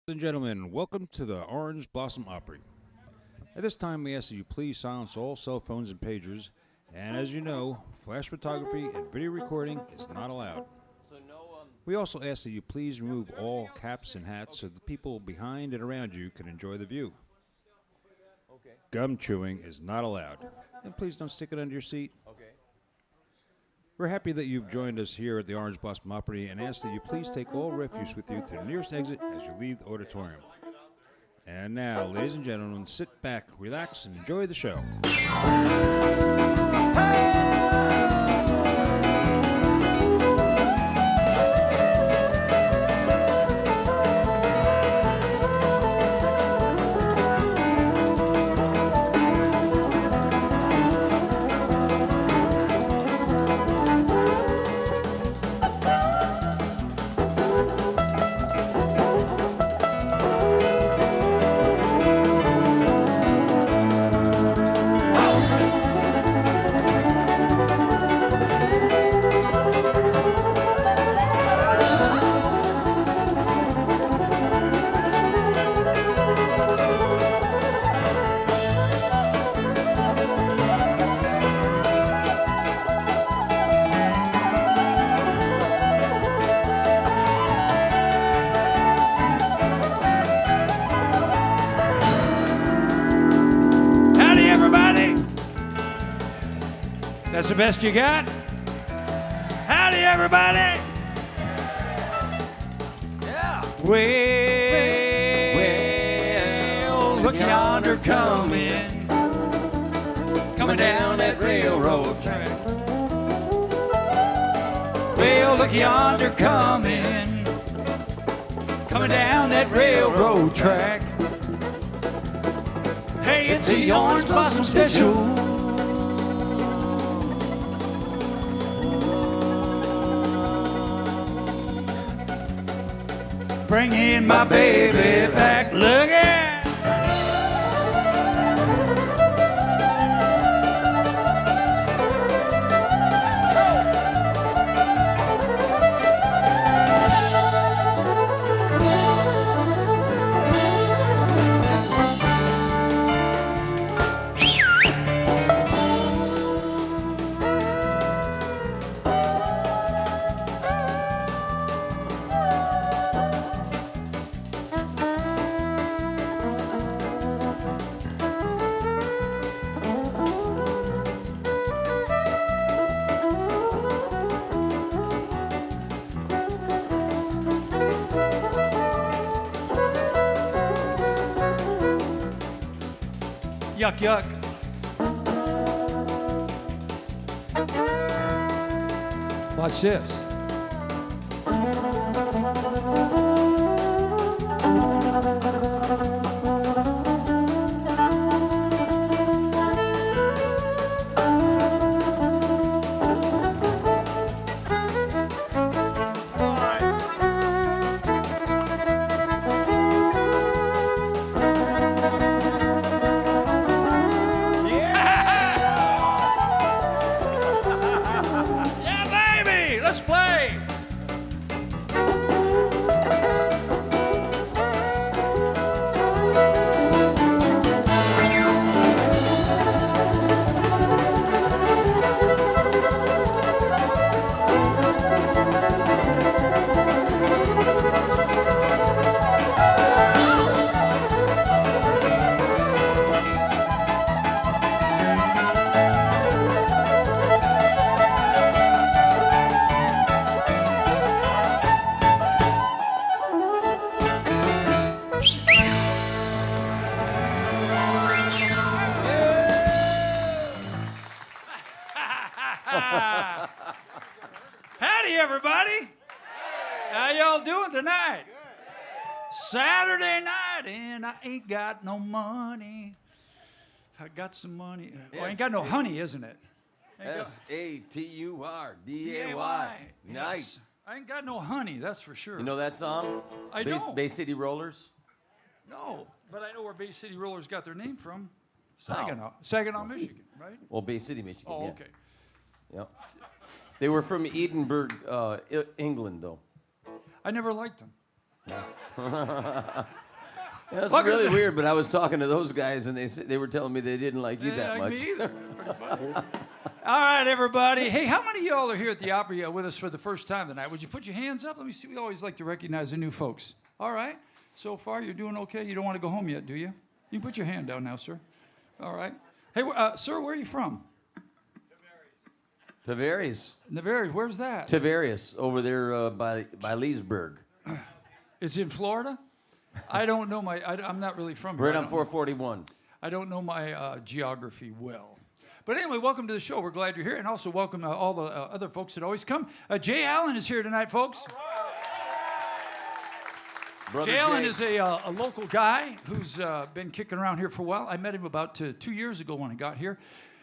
And gentlemen, welcome to the Orange Blossom Opry. At this time, we ask that you please silence all cell phones and pagers, and as you know, flash photography and video recording is not allowed. We also ask that you please remove all caps and hats so the people behind and around you can enjoy the view. Gum chewing is not allowed, and please don't stick it under your seat. We're happy that you've joined us here at the Orange Blossom Opry and ask that you please take all refuse with you to the nearest exit as you leave the auditorium. And now, ladies and gentlemen, sit back, relax, and enjoy the show. Howdy, everybody. That's the best you got? Howdy, everybody. Yeah. Well, look yonder coming down that railroad track. Well, look yonder coming down that railroad track. Hey, it's the Orange Blossom Special. Bringing my baby back. Look at. Yuck, yuck. Watch this. Yeah, baby, let's play. Howdy, everybody. How y'all doing tonight? Saturday night, and I ain't got no money. I got some money. Well, I ain't got no honey, isn't it? SATURDAY. Nice. Yes. I ain't got no honey, that's for sure. You know that song? I don't. Bay City Rollers? No, but I know where Bay City Rollers got their name from. Saginaw, Michigan, right? Well, Bay City, Michigan. Oh, yeah. okay. Yep. They were from Edinburgh, England, though. I never liked them. That's Look at really that. weird, but I was talking to those guys, and they were telling me they didn't like you that like much. me either. Pretty funny. All right, everybody. Hey, how many of y'all are here at the Opry with us for the first time tonight? Would you put your hands up? Let me see. We always like to recognize the new folks. All right. So far, you're doing okay. You don't want to go home yet, do you? You can put your hand down now, sir. All right. Hey, sir, where are you from? Tavares. Navarre. Where's that? Tavares, over there by Leesburg. Is it in Florida? I don't know I'm not really from here. Right I on don't- 441. I don't know my geography well. But anyway, welcome to the show. We're glad you're here. And also welcome all the other folks that always come. Jay Allen is here tonight, folks. Brother Jay Allen Jay. is a local guy who's been kicking around here for a while. I met him about 2 years ago when I got here.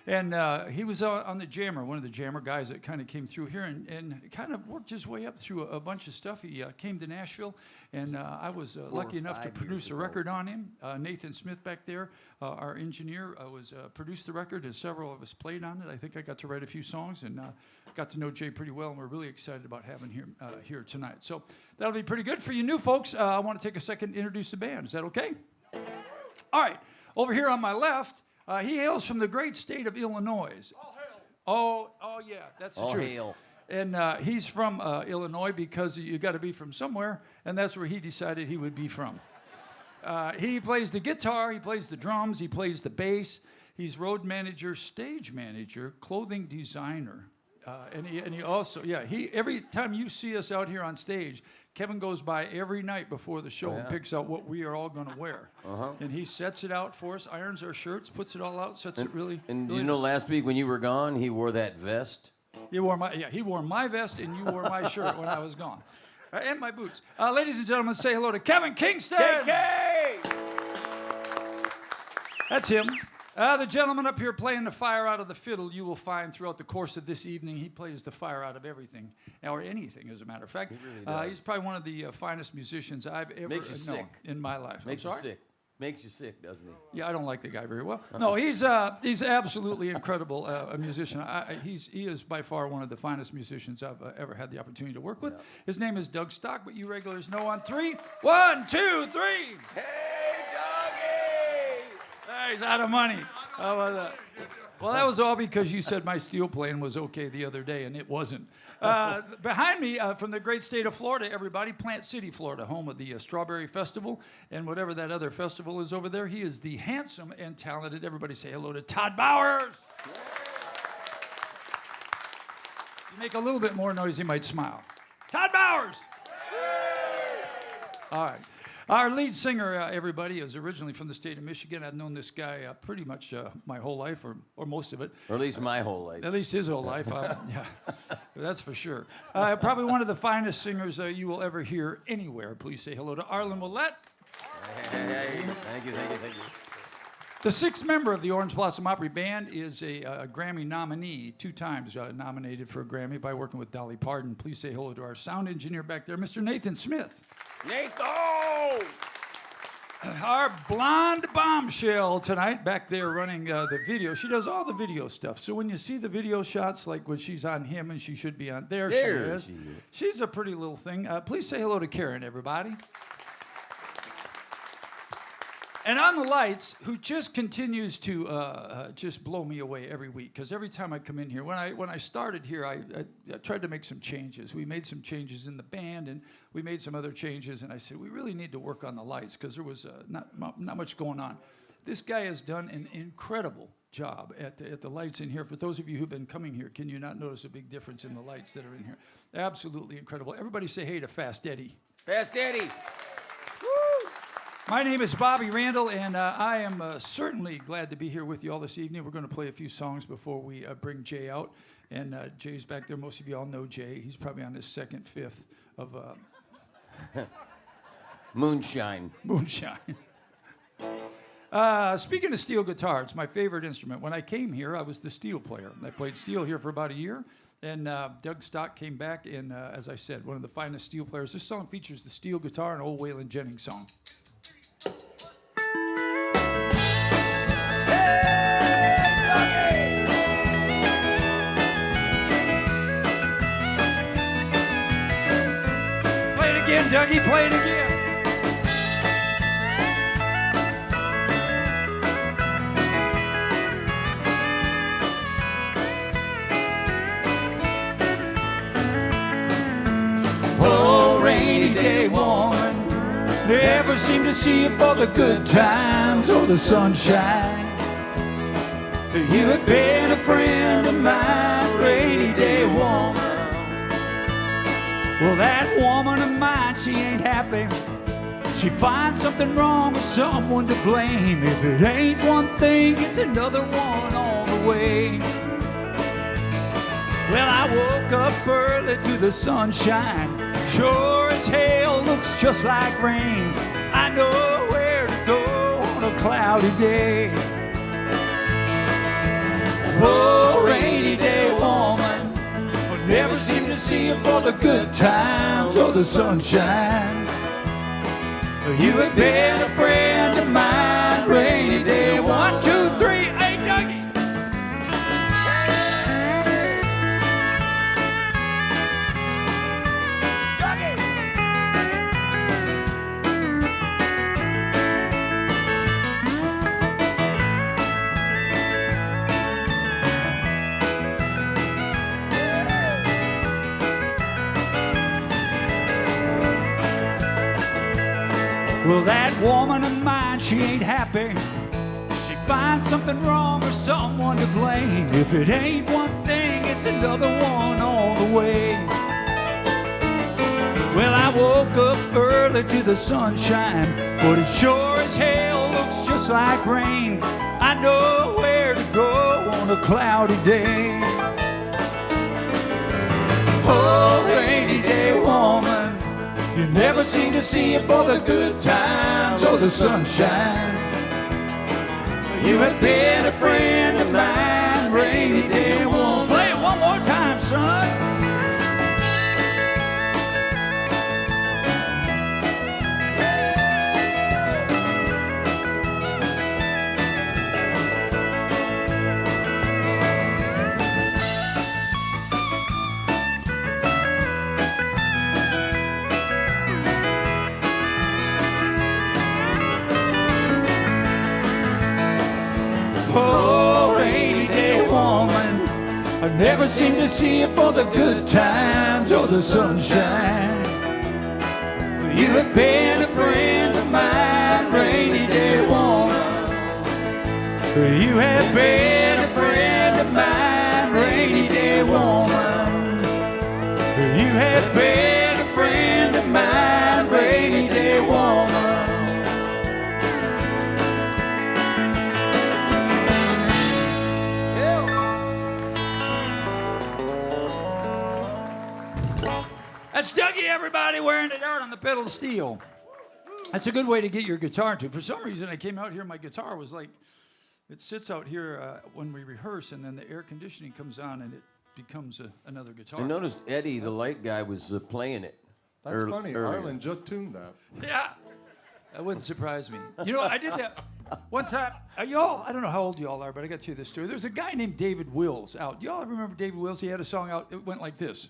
And he was on the Jammer, one of the Jammer guys that kind of came through here and kind of worked his way up through a bunch of stuff. He came to Nashville, and I was lucky enough to 5 produce years a ago. record on him. Nathan Smith back there, our engineer, produced the record, and several of us played on it. I think I got to write a few songs and got to know Jay pretty well, and we're really excited about having him here tonight. So that'll be pretty good. For you new folks, I want to take a second to introduce the band. Is that okay? All right. Over here on my left, he hails from the great state of Illinois. Oh, yeah, that's the All truth. hail. And he's from Illinois because you got to be from somewhere, and that's where he decided he would be from. He plays the guitar, he plays the drums, he plays the bass. He's road manager, stage manager, clothing designer. And he also, every time you see us out here on stage, Kevin goes by every night before the show and picks out what we are all going to wear. And he sets it out for us, irons our shirts, puts it all out, sets it really. And really you know, nice. last week when you were gone, he wore that vest. He wore my vest and you wore my shirt when I was gone. And my boots. Ladies and gentlemen, say hello to Kevin Kingston. That's him. The gentleman up here playing the fire out of the fiddle, you will find throughout the course of this evening, he plays the fire out of everything, or anything, as a matter of fact. really does. He's probably one of the finest musicians I've ever Makes you known sick. in my life. Makes I'm you sorry? sick. Makes you sick, doesn't he? Yeah, I don't like the guy very well. No, he's absolutely incredible a musician. He is by far one of the finest musicians I've ever had the opportunity to work with. His name is Doug Stock, but you regulars know on 3. 1, 2, 3. Hey, doggy! He's out of money. How about that? Well, that was all because you said my steel playing was okay the other day, and it wasn't. Behind me, from the great state of Florida, everybody, Plant City, Florida, home of the Strawberry Festival, and whatever that other festival is over there. He is the handsome and talented. Everybody say hello to Todd Bowers. You make a little bit more noise, he might smile. Todd Bowers. All right. Our lead singer, everybody, is originally from the state of Michigan. I've known this guy pretty much my whole life, or most of it. Or at least my whole life. At least his whole life. Yeah, that's for sure. Probably one of the finest singers you will ever hear anywhere. Please say hello to Arlen Willett. Hey. Thank you. The 6th member of the Orange Blossom Opry Band is a Grammy nominee, 2 times nominated for a Grammy by working with Dolly Parton. Please say hello to our sound engineer back there, Mr. Nathan Smith. Nathan! Our blonde bombshell tonight back there running the video. She does all the video stuff. So when you see the video shots, like when she's on him and she should be on there, There she she is. is. She's a pretty little thing. Please say hello to Karen, everybody. And on the lights, who just continues to just blow me away every week. Because every time I come in here, when I started here, I tried to make some changes. We made some changes in the band, and we made some other changes. And I said, we really need to work on the lights because there was not much going on. This guy has done an incredible job at the lights in here. For those of you who've been coming here, can you not notice a big difference in the lights that are in here? Absolutely incredible. Everybody say hey to Fast Eddie. Fast Eddie! My name is Bobby Randall, and I am certainly glad to be here with you all this evening. We're going to play a few songs before we bring Jay out. And Jay's back there. Most of you all know Jay. He's probably on his 2nd, 5th of Moonshine. moonshine. Speaking of steel guitar, it's my favorite instrument. When I came here, I was the steel player. I played steel here for about a year. And Doug Stock came back, and as I said, one of the finest steel players. This song features the steel guitar, an old Waylon Jennings song. Play it again, Dougie, play it again. day woman. Never seem to see you for the good times or the sunshine. You have been a friend of mine, rainy day woman. Well, that woman of mine, she ain't happy. She finds something wrong with someone to blame. If it ain't one thing, it's another one on the way. Well, I woke up early to the sunshine. Sure as hell looks just like rain. I know where to go on a cloudy day. Oh, rainy day woman, I never seem to see you for the good times or the sunshine. You have been a friend of mine, rainy day. 1, 2, 3, hey, Dougie. Well, that woman of mine, she ain't happy. She finds something wrong or someone to blame. If it ain't one thing, it's another one on the way. Well, I woke up early to the sunshine, but it sure as hell looks just like rain. I know where to go on a cloudy day. Oh, rainy day woman, you never seem to see it for the good times or the sunshine. You have been a friend of mine, rainy day woman. Play it one more time, son. Oh, rainy day woman, I never seem to see you for the good times or the sunshine. You have been a friend of mine, rainy day woman. You have been a friend of mine, rainy day woman. You have been a friend of mine, rainy day woman. That's Dougie, everybody, wearing it out on the pedal steel. That's a good way to get your guitar to. For some reason, I came out here, my guitar was like, it sits out here when we rehearse, and then the air conditioning comes on, and it becomes another guitar. I noticed Eddie, the light guy, was playing it. That's funny. earlier. Arlen just tuned that. Yeah, that wouldn't surprise me. You know, I did that one time. Y'all, I don't know how old y'all are, but I got to tell you this story. There's a guy named David Wills out. Y'all remember David Wills? He had a song out. It went like this.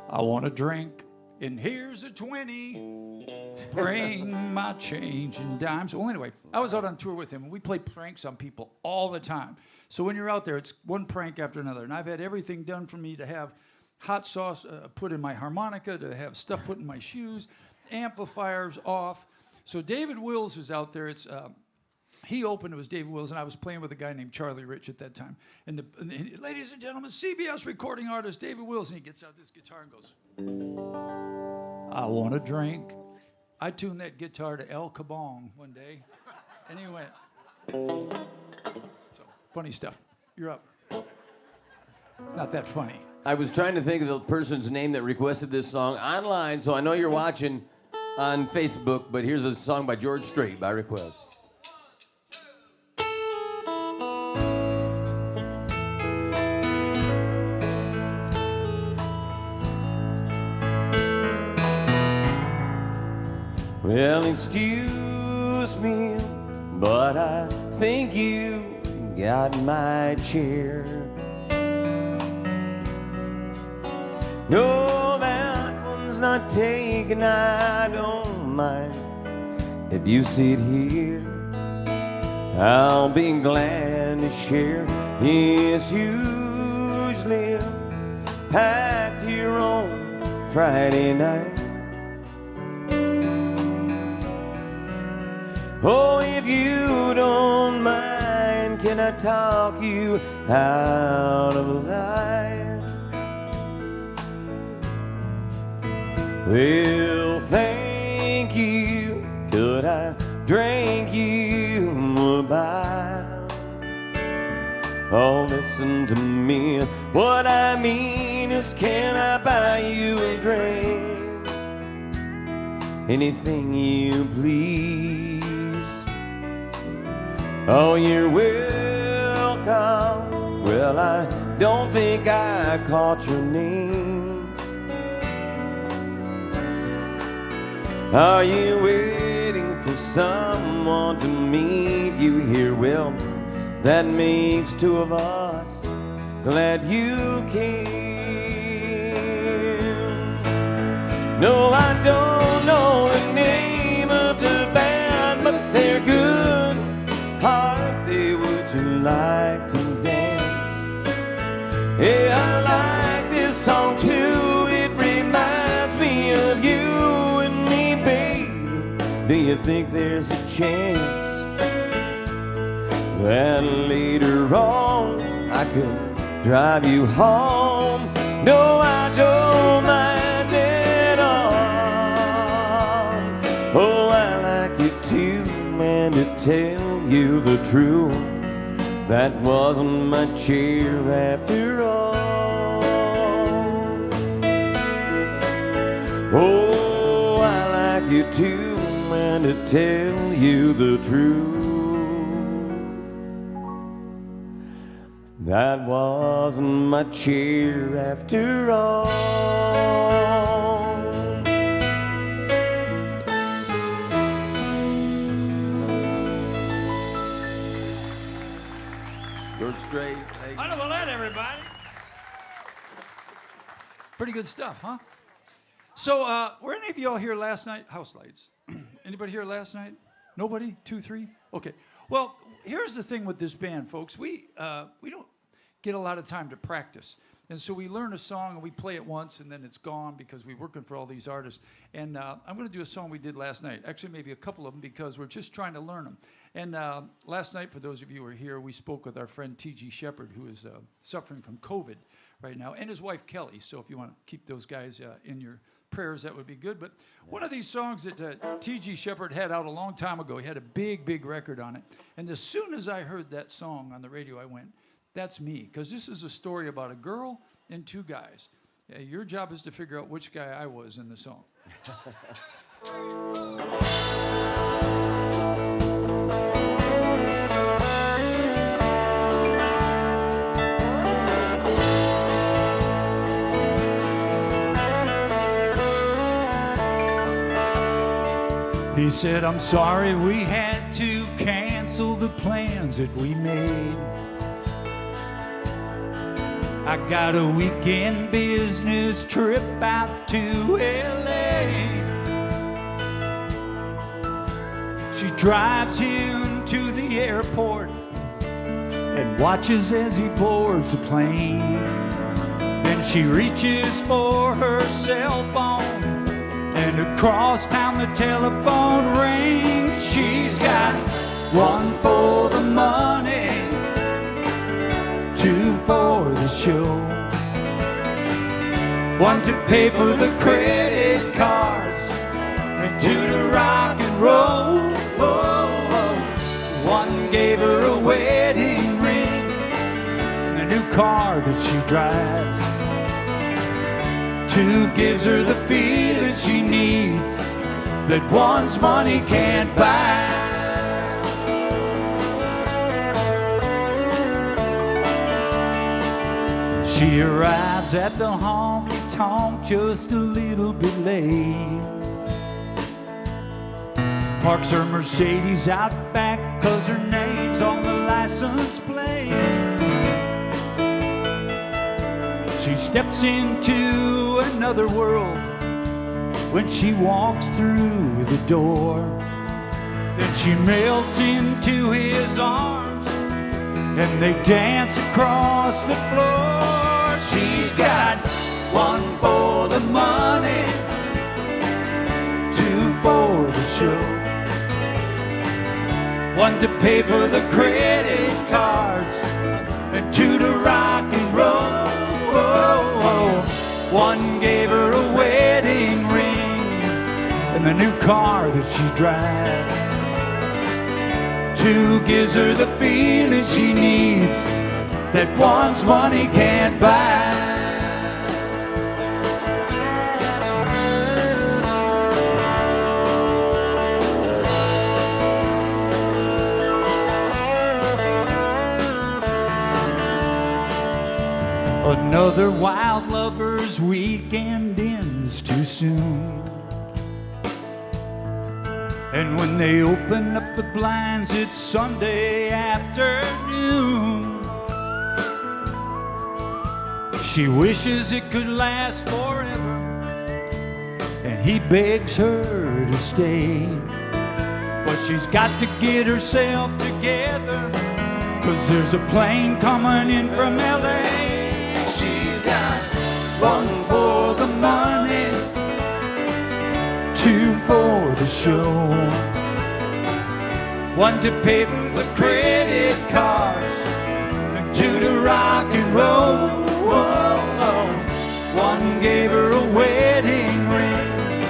I want a drink, and here's a 20. Bring my change in dimes. Well, anyway, I was out on tour with him, and we play pranks on people all the time. So when you're out there, it's one prank after another. And I've had everything done for me to have hot sauce put in my harmonica, to have stuff put in my shoes, amplifiers off. So David Wills is out there. It's he opened. It was David Wills, and I was playing with a guy named Charlie Rich at that time. And ladies and gentlemen, CBS recording artist David Wills, and he gets out this guitar and goes, I want a drink. I tuned that guitar to El Kabong one day, and he went. So funny stuff. You're up. Not that funny. I was trying to think of the person's name that requested this song online, so I know you're watching on Facebook, but here's a song by George Strait by request. Well, excuse me, but I think you got my chair. No, that one's not taken, I don't mind. If you sit here, I'll be glad to share. It's usually packed here on Friday night. Oh, if you don't mind, can I talk you out of life? Well, thank you. Could I drink you a bite? Oh, listen to me. What I mean is, can I buy you a drink? Anything you please. Oh, you're welcome. Well, I don't think I caught your name. Are you waiting for someone to meet you here? Well, that makes two of us. Glad you came. No, I don't know the name of the band, but they're good. Hardly would you like to dance? Yeah, I like this song too. It reminds me of you and me, baby. Do you think there's a chance that later on I could drive you home? No, I don't mind at all. Oh, I like you too, man, to tell you the truth. That wasn't my cheer after all. Oh, I like you too, man, to tell you the truth. That wasn't my cheer after all. George Strait. Wonderful night, everybody. Pretty good stuff, huh? So, were any of y'all here last night? House lights. Anybody here last night? Nobody? 2, 3? Okay. Well, here's the thing with this band, folks. We don't get a lot of time to practice. And so we learn a song and we play it once and then it's gone because we're working for all these artists. And I'm going to do a song we did last night. Actually, maybe a couple of them because we're just trying to learn them. And last night, for those of you who were here, we spoke with our friend T.G. Shepherd, who is suffering from COVID right now, and his wife Kelly. So if you want to keep those guys in your prayers, that would be good. But one of these songs that T.G. Shepherd had out a long time ago, he had a big, big record on it. And as soon as I heard that song on the radio, I went, that's me, because this is a story about a girl and 2 guys. Your job is to figure out which guy I was in the song. He said, I'm sorry we had to cancel the plans that we made. I got a weekend business trip out to L.A. She drives him to the airport and watches as he boards the plane. Then she reaches for her cell phone, and across town the telephone rings. She's got 1 for the money, 2 for the show, 1 to pay for the credit cards, and 2 to rock and roll. 1 gave her a wedding ring and a new car that she drives. 2 gives her the feeling she needs that one's money can't buy. She arrives at the honky-tonk just a little bit late. Parks her Mercedes out back 'cause her name's on the license plate. She steps into another world when she walks through the door. Then she melts into his arms and they dance across the floor. She's got 1 for the money, 2 for the show, one to pay for the credit cards, and two to rock and roll. One gave her a wedding ring and the new car that she drives. Two gives her the feeling she needs that one's money can't buy. Another wild lover's weekend ends too soon. And when they open up the blinds, it's Sunday afternoon. She wishes it could last forever, and he begs her to stay. But she's got to get herself together, 'cause there's a plane coming in from LA. She's got one for the money, two for the show, one to pay for the credit cards, and two to rock and roll. One gave her a wedding ring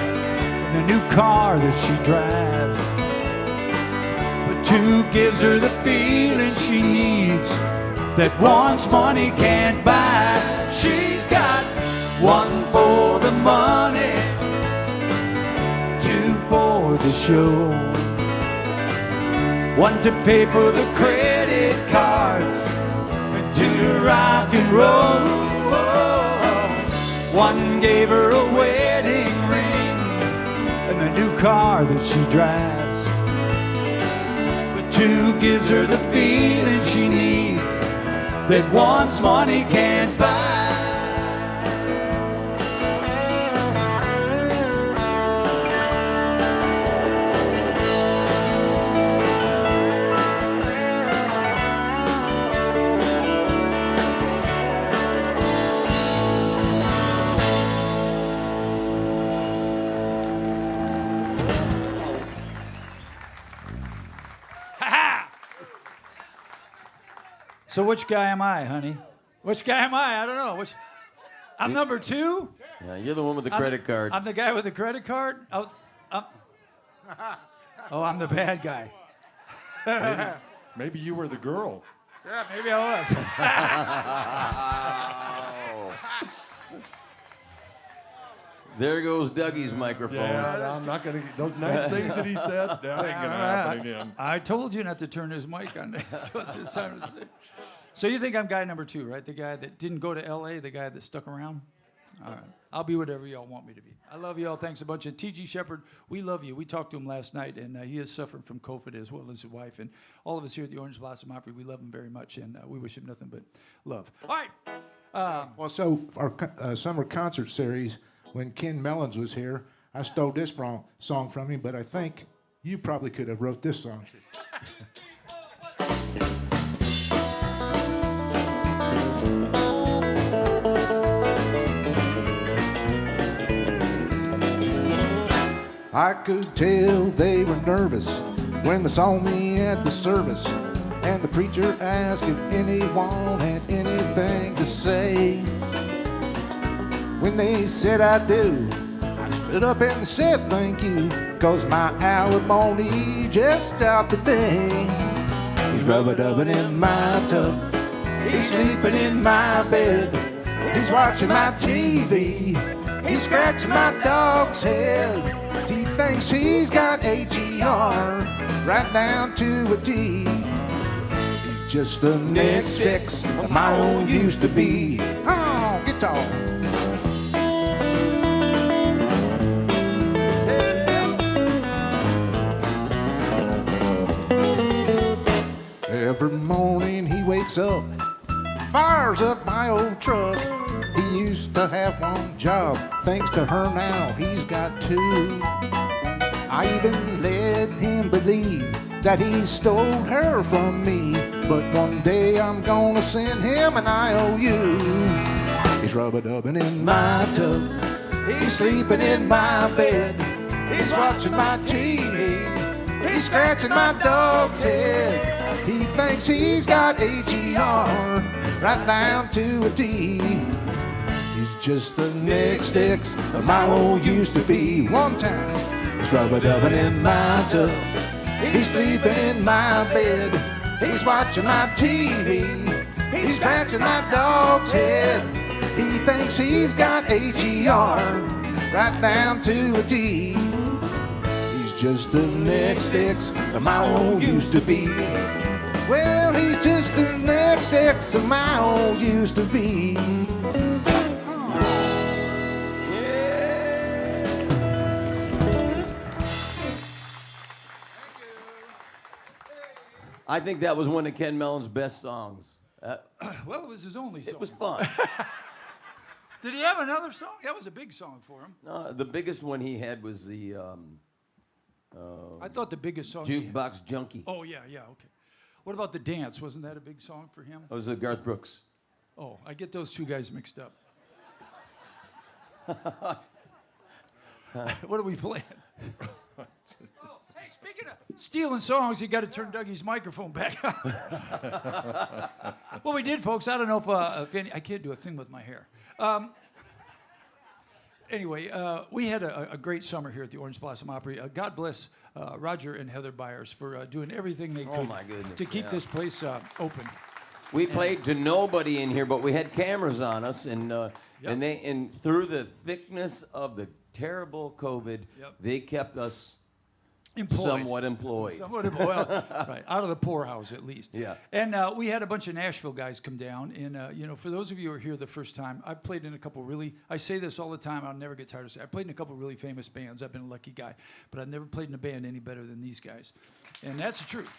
and a new car that she drives, but two gives her the feeling she needs that one's money can't buy. She's got one for the money, two for the show, one to pay for the credit cards, and two to rock and roll. One gave her a wedding ring and a new car that she drives, but two gives her the feeling she needs that one's money can't buy. So which guy am I, honey? Which guy am I? I don't know. I'm number two? Yeah, you're the one with the credit card. I'm the guy with the credit card? Oh, I'm the bad guy. Maybe you were the girl. Yeah, maybe I was. There goes Dougie's microphone. Yeah, I'm not gonna. Those nice things that he said, that ain't gonna happen again. I told you not to turn his mic on. It's time to say. So you think I'm guy number two, right? The guy that didn't go to L.A., the guy that stuck around? All right. I'll be whatever y'all want me to be. I love y'all. Thanks a bunch. And T.G. Shepard, we love you. We talked to him last night, and he is suffering from COVID as well as his wife. And all of us here at the Orange Blossom Opry, we love him very much, and we wish him nothing but love. All right. Well, so our summer concert series, when Ken Mellons was here, I stole this song from him, but I think you probably could have wrote this song too. I could tell they were nervous when they saw me at the service, and the preacher asked if anyone had anything to say. When they said I do, I stood up and said thank you, 'cause my alimony just stopped today. He's rubber-dubbing in my tub, he's sleeping in my bed, he's watching my TV, he's scratching my dog's head. He thinks he's got H-E-R right down to a T. He's just the next fix of my old used to be. Oh, guitar. Every morning he wakes up, fires up my old truck. He used to have one job, thanks to her now he's got two. I even let him believe that he stole her from me, but one day I'm gonna send him an IOU. He's rubber-dubbing in my tub, he's sleeping in my bed, he's watching my TV, He's scratching my dog's head. He thinks he's got H-E-R right down to a T. He's just the next ex of my old used to be. One time, he's rubber-dubbing in my tub. He's sleeping in my bed. He's watching my TV. He's scratching my dog's head. He thinks he's got H-E-R right down to a T. He's just the next ex of my old used to be. Well, he's just the next ex of my old used to be. I think that was one of Ken Mellon's best songs. Well, it was his only song. It was fun. Did he have another song? That was a big song for him. No, the biggest one he had was the I thought the biggest song. he had- Jukebox Junkie. Oh yeah, okay. What about the dance? Wasn't that a big song for him? That was Garth Brooks. Oh, I get those two guys mixed up. What are we playing? Oh, hey, speaking of stealing songs, you got to turn Dougie's microphone back on. What we did, folks, I don't know if any, I can't do a thing with my hair. Anyway, we had a great summer here at the Orange Blossom Opry. God bless Roger and Heather Byers for doing everything they could my goodness, to keep yeah. this place open. We played to nobody in here, but we had cameras on us, and through the thickness of the terrible COVID, Yep. they kept us Employed. somewhat employed. Well, right, out of the poorhouse at least. Yeah. And we had a bunch of Nashville guys come down, and for those of you who are here the first time, I've played in a couple really. I say this all the time. I'll never get tired of saying. I played in a couple really famous bands. I've been a lucky guy, but I've never played in a band any better than these guys, and that's the truth.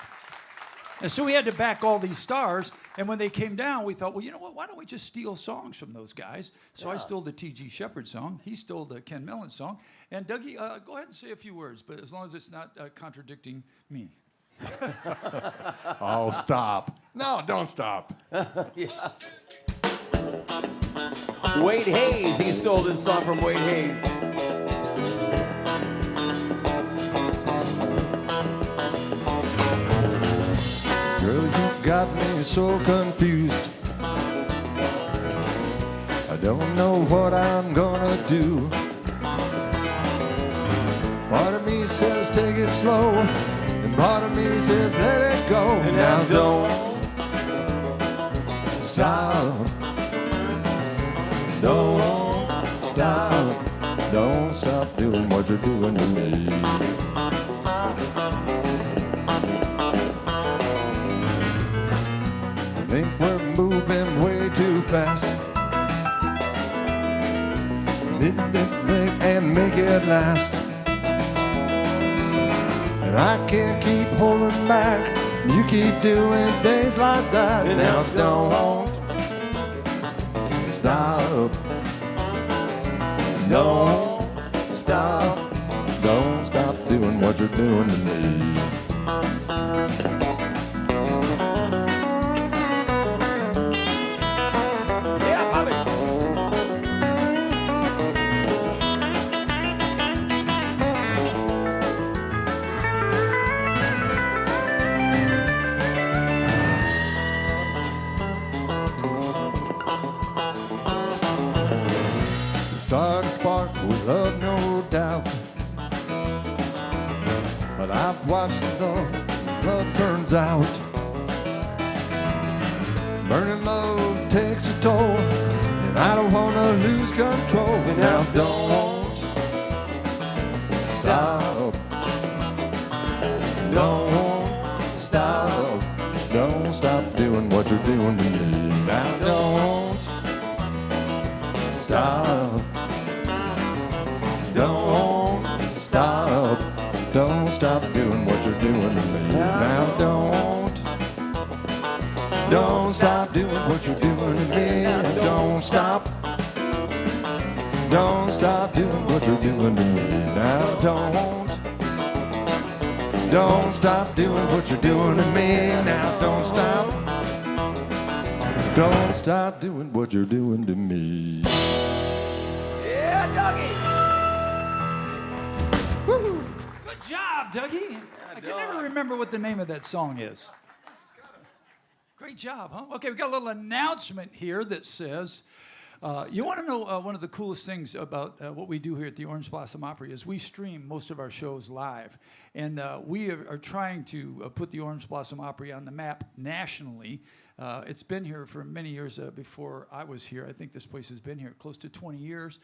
And so we had to back all these stars, and when they came down, we thought, well, you know what? Why don't we just steal songs from those guys? So I stole the T.G. Shepherd song. He stole the Ken Mellon song. And Dougie, go ahead and say a few words, but as long as it's not contradicting me. Oh, stop. No, don't stop. Wade Hayes, he stole this song from Wade Hayes. Girl, you got me so confused. I don't know what I'm gonna do. Part of me says take it slow, and part of me says let it go. Now don't stop. Don't stop. Don't stop doing what you're doing to me. I think we're moving way too fast. And make it last. And I can't keep holding back. You keep doing things like that. Now don't stop. Don't stop. Don't stop doing what you're doing to me. Yeah, Bobby. Start a spark with love, no doubt. But I've watched the love burns out. Burning love takes a toll, and I don't want to lose control. Now don't stop. Don't stop. Don't stop doing what you're doing to me. Now don't stop. Don't stop. Don't stop doing what you're doing to me. Now don't stop doing what you're doing to me. Don't stop. Don't stop doing what you're doing to me. Now don't stop doing what you're doing to me. Now don't stop. Don't stop doing what you're doing to me. Yeah, Dougie. Good job. job, Dougie. I can never remember what the name of that song is. Great job, huh? Okay, we got a little announcement here that says, you want to know one of the coolest things about what we do here at the Orange Blossom Opry is we stream most of our shows live. And we are trying to put the Orange Blossom Opry on the map nationally. It's been here for many years before I was here. I think this place has been here close to 20 years.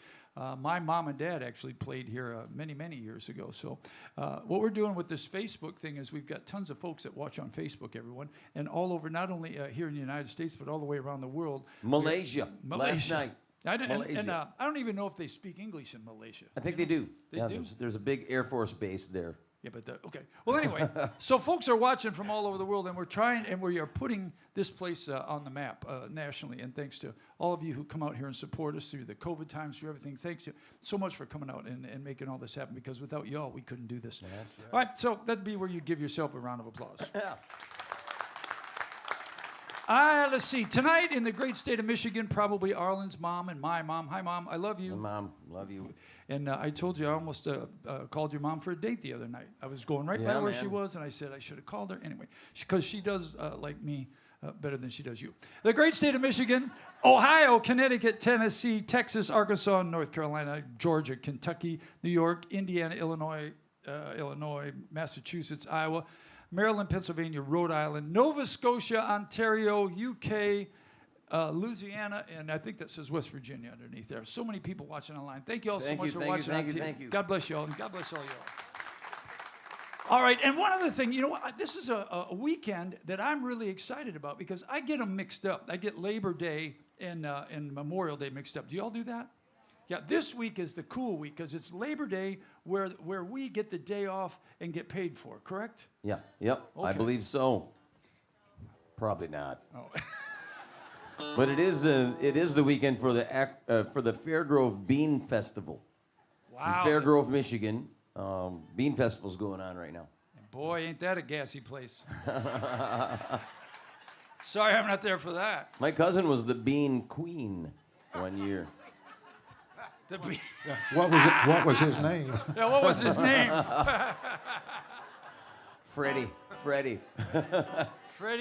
My mom and dad actually played here many, many years ago. So what we're doing with this Facebook thing is we've got tons of folks that watch on Facebook, everyone, and all over, not only here in the United States, but all the way around the world. Malaysia. Last night. I Malaysia. don't even know if they speak English in Malaysia. I think they do. They do? There's a big Air Force base there. Yeah, but okay. Well, anyway, so folks are watching from all over the world, and we're trying, and we are putting this place on the map nationally. And thanks to all of you who come out here and support us through the COVID times, through everything. Thanks you so much for coming out and making all this happen. Because without y'all, we couldn't do this. Right. All right, so that'd be where you give yourself a round of applause. Yeah. Let's see. Tonight in the great state of Michigan, probably Arlen's mom and my mom. Hi, Mom. I love you. Hey, Mom, love you. And I told you I almost called your mom for a date the other night. I was going right by where she was, and I said I should have called her anyway, because she does like me better than she does you. The great state of Michigan, Ohio, Connecticut, Tennessee, Texas, Arkansas, North Carolina, Georgia, Kentucky, New York, Indiana, Illinois, Massachusetts, Iowa, Maryland, Pennsylvania, Rhode Island, Nova Scotia, Ontario, UK, Louisiana, and I think that says West Virginia underneath there. So many people watching online. Thank you all so much for watching on TV. Thank you. God bless you all, and God bless all you all. All right, and one other thing, you know what? This is a weekend that I'm really excited about because I get them mixed up. I get Labor Day and Memorial Day mixed up. Do you all do that? Yeah, this week is the cool week because it's Labor Day where we get the day off and get paid for, correct? Yeah, yep, I Okay. believe so. Probably not. Oh. But it is the weekend for the Fairgrove Bean Festival. Wow. In Fairgrove, Michigan. Bean Festival's going on right now. Boy, ain't that a gassy place. Sorry, I'm not there for that. My cousin was the Bean Queen one year. What was his name? Yeah, what was his name? Freddie. Freddie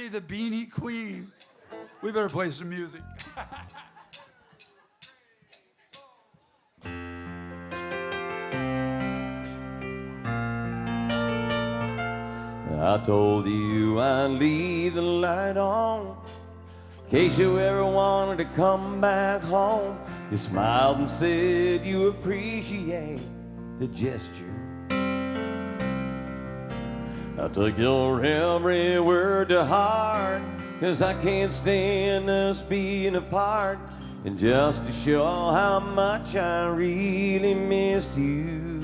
the Beanie Queen. We better play some music. I told you I'd leave the light on in case you ever wanted to come back home. You smiled and said you appreciate the gesture. I took your every word to heart, 'cause I can't stand us being apart. And just to show how much I really missed you,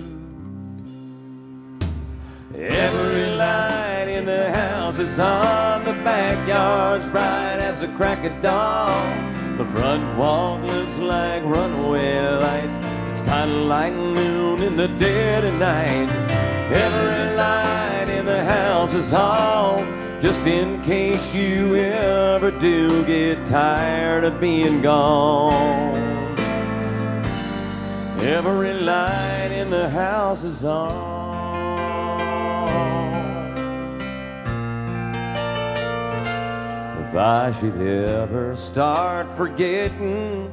every light in the house is on, the backyard's bright as the crack of dawn. The front walk looks like runaway lights. It's kinda like noon in the dead of night. Every light in the house is on, just in case you ever do get tired of being gone. Every light in the house is on. If I should ever start forgetting,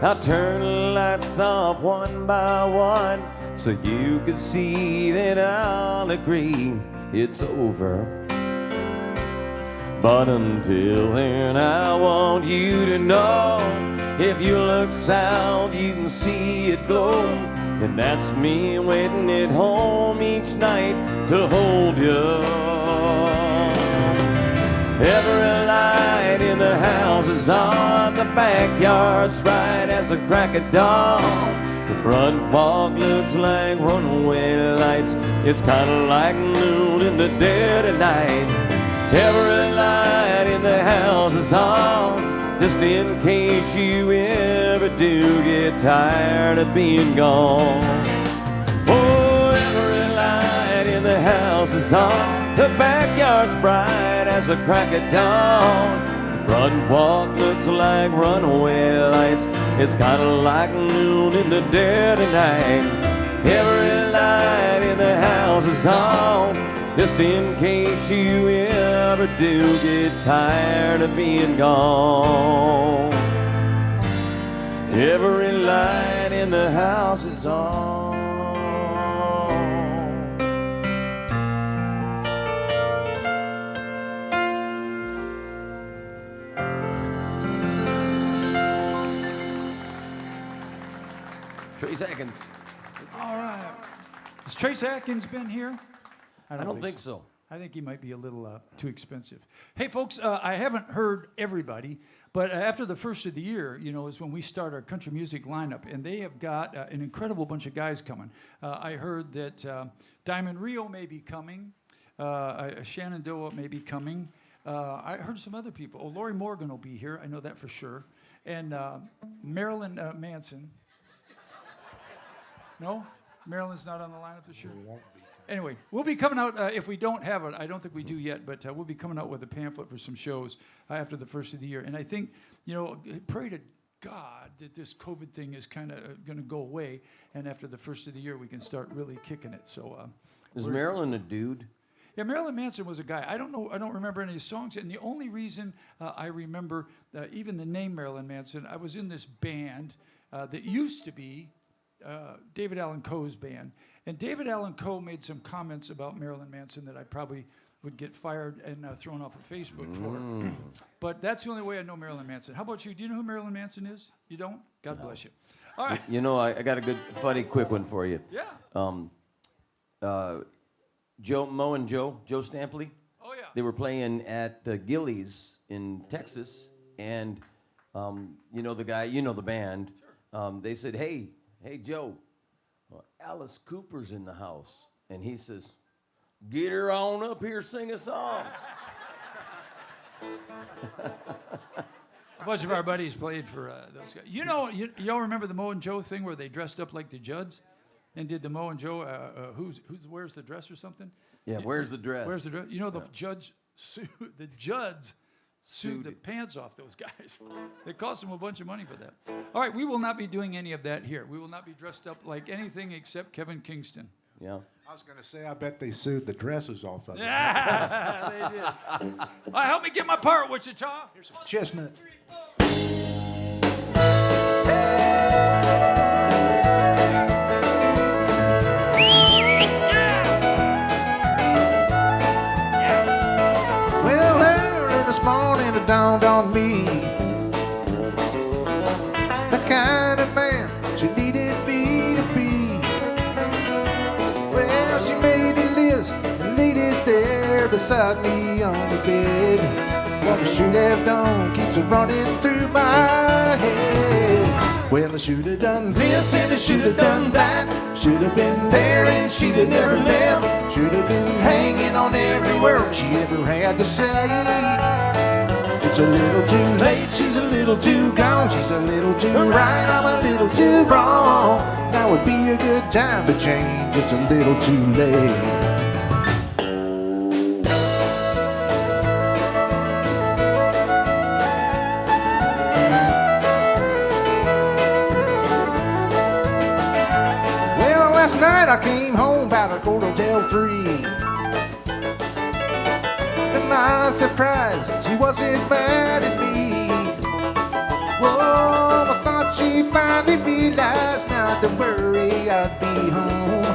I'll turn the lights off one by one, so you can see that I'll agree it's over. But until then, I want you to know, if you look south, you can see it glow. And that's me waiting at home each night to hold you. Every light in the house is on, the backyard's bright as the crack of dawn. The front walk looks like runaway lights. It's kinda like noon in the dead of night. Every light in the house is on, just in case you ever do get tired of being gone. Oh, every light in the house is on, the backyard's bright as the crack of dawn. The front walk looks like runaway lights. It's kinda like noon in the dead of night. Every light in the house is on, just in case you ever do get tired of being gone. Every light in the house is on. Trace Atkins. All right. Has Trace Atkins been here? I don't think so. I think he might be a little too expensive. Hey, folks, I haven't heard everybody, but after the first of the year, you know, is when we start our country music lineup, and they have got an incredible bunch of guys coming. I heard that Diamond Rio may be coming, Shenandoah may be coming. I heard some other people. Oh, Lori Morgan will be here. I know that for sure. And Marilyn Manson. No? Marilyn's not on the lineup this year? Anyway, we'll be coming out, if we don't have it, I don't think we do yet, but we'll be coming out with a pamphlet for some shows after the first of the year. And I think, you know, pray to God that this COVID thing is kind of going to go away, and after the first of the year, we can start really kicking it. So, Is Marilyn a dude? yeah, Marilyn Manson was a guy. I don't remember any of his songs, and the only reason I remember even the name Marilyn Manson, I was in this band that used to be David Allan Coe's band. And David Allan Coe made some comments about Marilyn Manson that I probably would get fired and thrown off of Facebook for. But that's the only way I know Marilyn Manson. How about you? Do you know who Marilyn Manson is? You don't? God bless you. All right. You know, I got a good, funny, quick one for you. Yeah. Mo and Joe Stampley. Oh, yeah. They were playing at Gillies in Texas, and you know the guy, you know the band. Sure. They said, hey, Joe, Alice Cooper's in the house. And he says, get her on up here, sing a song. A bunch of our buddies played for those guys. You know, y'all remember the Mo and Joe thing where they dressed up like the Judds and did the Mo and Joe, who's wears the dress or something? Yeah, where's the dress? Where's the dress? You know, the Judds sued the pants off those guys. They cost them a bunch of money for that. All right, we will not be doing any of that here. We will not be dressed up like anything except Kevin Kingston. Yeah. I was going to say, I bet they sued the dresses off of it. Yeah, they did. All right, help me get my part, Wichita. Here's some chestnut. Well, early this morning it dawned on me the kind of man she needed me to be. Well, she made a list and laid it there beside me on the bed. What I should have done keeps running through my head. Well, I should have done this and I should have done that. Should have been there and she'd have never left. Should have been hanging on every word she ever had to say. It's a little too late, she's a little too gone. She's a little too right, I'm a little too wrong. Now would be a good time to change. It's a little too late. Last night I came home about 3:15. To my surprise, she wasn't mad at me. Whoa, I thought she finally realized not to worry, I'd be home.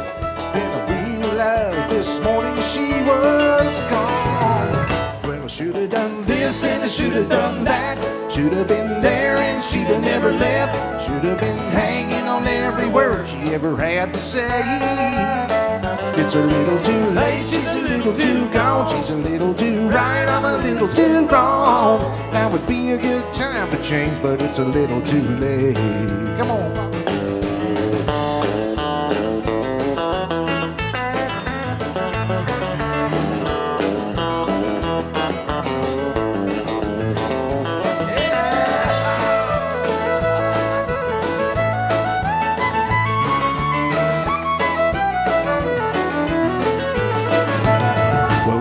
Then I realized this morning she was gone. Well, I should have done this and I should have done that. Should have been there and she'd have never left. Should have been hanging on every word she ever had to say. It's a little too late, she's a little too gone. She's a little too right, I'm a little too wrong. Now would be a good time to change, but it's a little too late. Come on, Papa.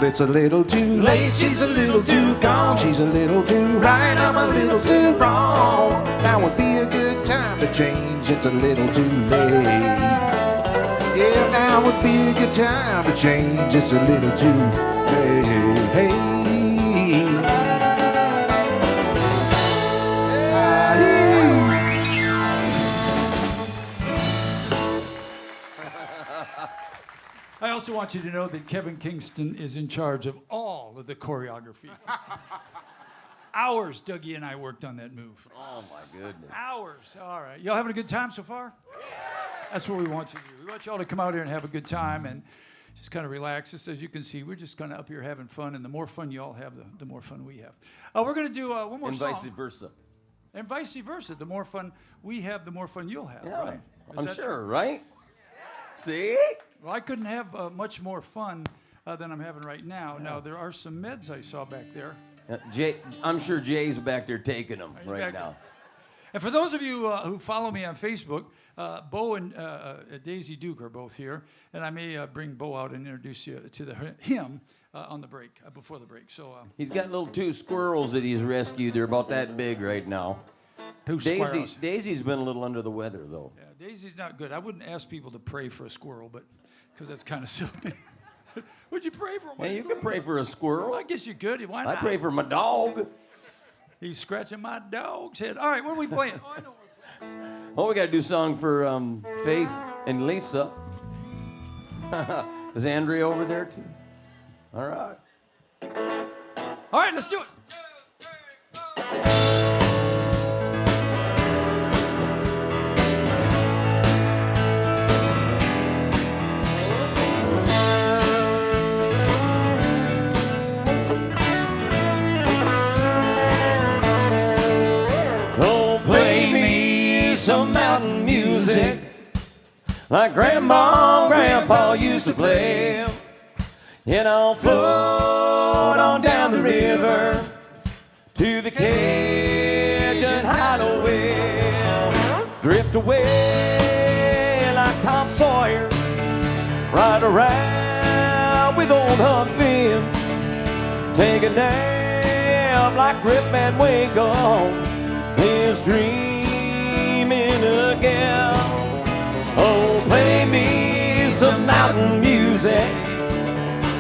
It's a little too late, she's a little too gone. She's a little too right, I'm a little too wrong. Now would be a good time to change. It's a little too late. Yeah, now would be a good time to change just a little too. Hey, hey, hey. I also want you to know that Kevin Kingston is in charge of all of the choreography. Hours Dougie and I worked on that move. Oh my goodness. Hours. All right. Y'all having a good time so far? That's what we want you to do. We want y'all to come out here and have a good time and just kind of relax. Just as you can see, we're just kind of up here having fun, and the more fun you all have, the more fun we have. We're going to do one more And song. vice versa. And vice versa. The more fun we have, the more fun you'll have. Yeah, Right? Is I'm that sure, true? right? See? Well, I couldn't have much more fun than I'm having right now. Now, there are some meds I saw back there. Jay, I'm sure Jay's back there taking them you right back now. And for those of you who follow me on Facebook, Bo and Daisy Duke are both here, and I may bring Bo out and introduce you to him on the break, before the break. So He's got little 2 squirrels that he's rescued. They're about that big right now. two squirrels. Daisy's been a little under the weather, though. Yeah, Daisy's not good. I wouldn't ask people to pray for a squirrel, but because that's kind of silly. Would you pray for one? Hey, you can pray for a squirrel. I guess you could. Why not? I pray for my dog. He's scratching my dog's head. All right, what are we playing? Oh, I know. Oh, we got to do a song for Faith and Lisa. Is Andrea over there, too? All right. All right, let's do it. Oh, play me some mountain music like Grandma and Grandpa used to play. And I'll float on down the river to the Cajun hideaway. Drift away like Tom Sawyer, ride around with old Huck Finn. Take a nap like Rip Van Winkle is dreaming again. Oh, play me some mountain music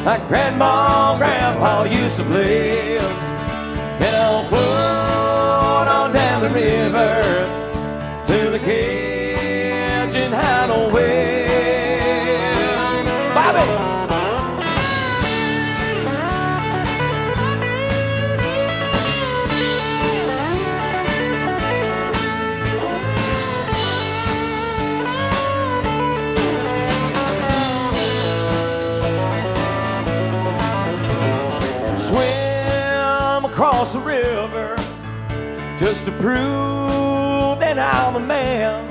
like Grandma and Grandpa used to play. And I'll float on down the river to the Cajun hideaway. Bobby! Swim across the river just to prove that I'm a man.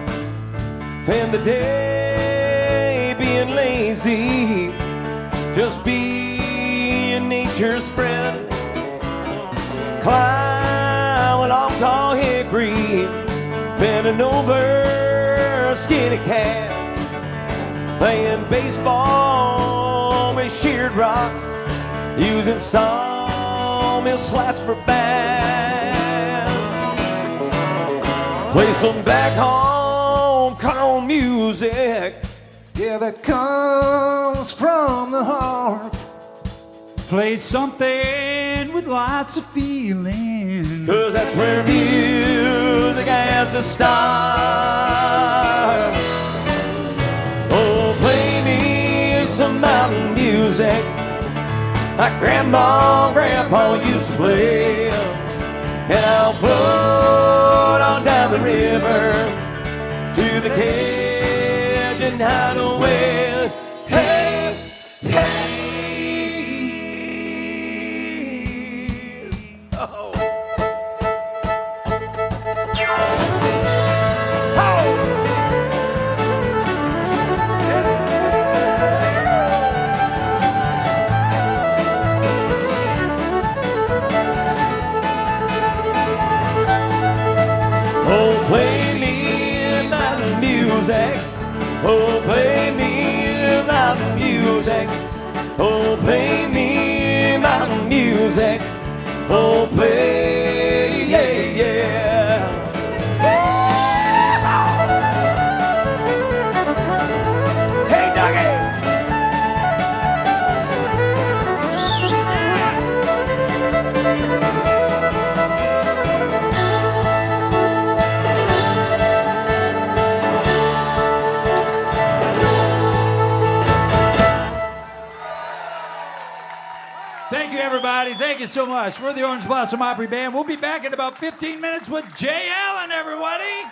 Spend the day being lazy, just being nature's friend. Climb along tall hickory, bending over a skinny cat, playing baseball with sheared rocks, using sawmill slats for bands. Play some back home country music. Yeah, that comes from the heart. Play something with lots of feeling. 'Cause that's where music has to start. Oh, play me some mountain music like Grandma and Grandpa used to play. And I'll float on down the river to the Cajun hideaway. Hey, hey. Oh. Oh, play me mountain music. Oh, play me mountain music. Oh, play me mountain music. Oh, play, yeah, yeah. Hey, Thank you so much. We're the Orange Blossom Opry Band. We'll be back in about 15 minutes with Jay Allen, everybody.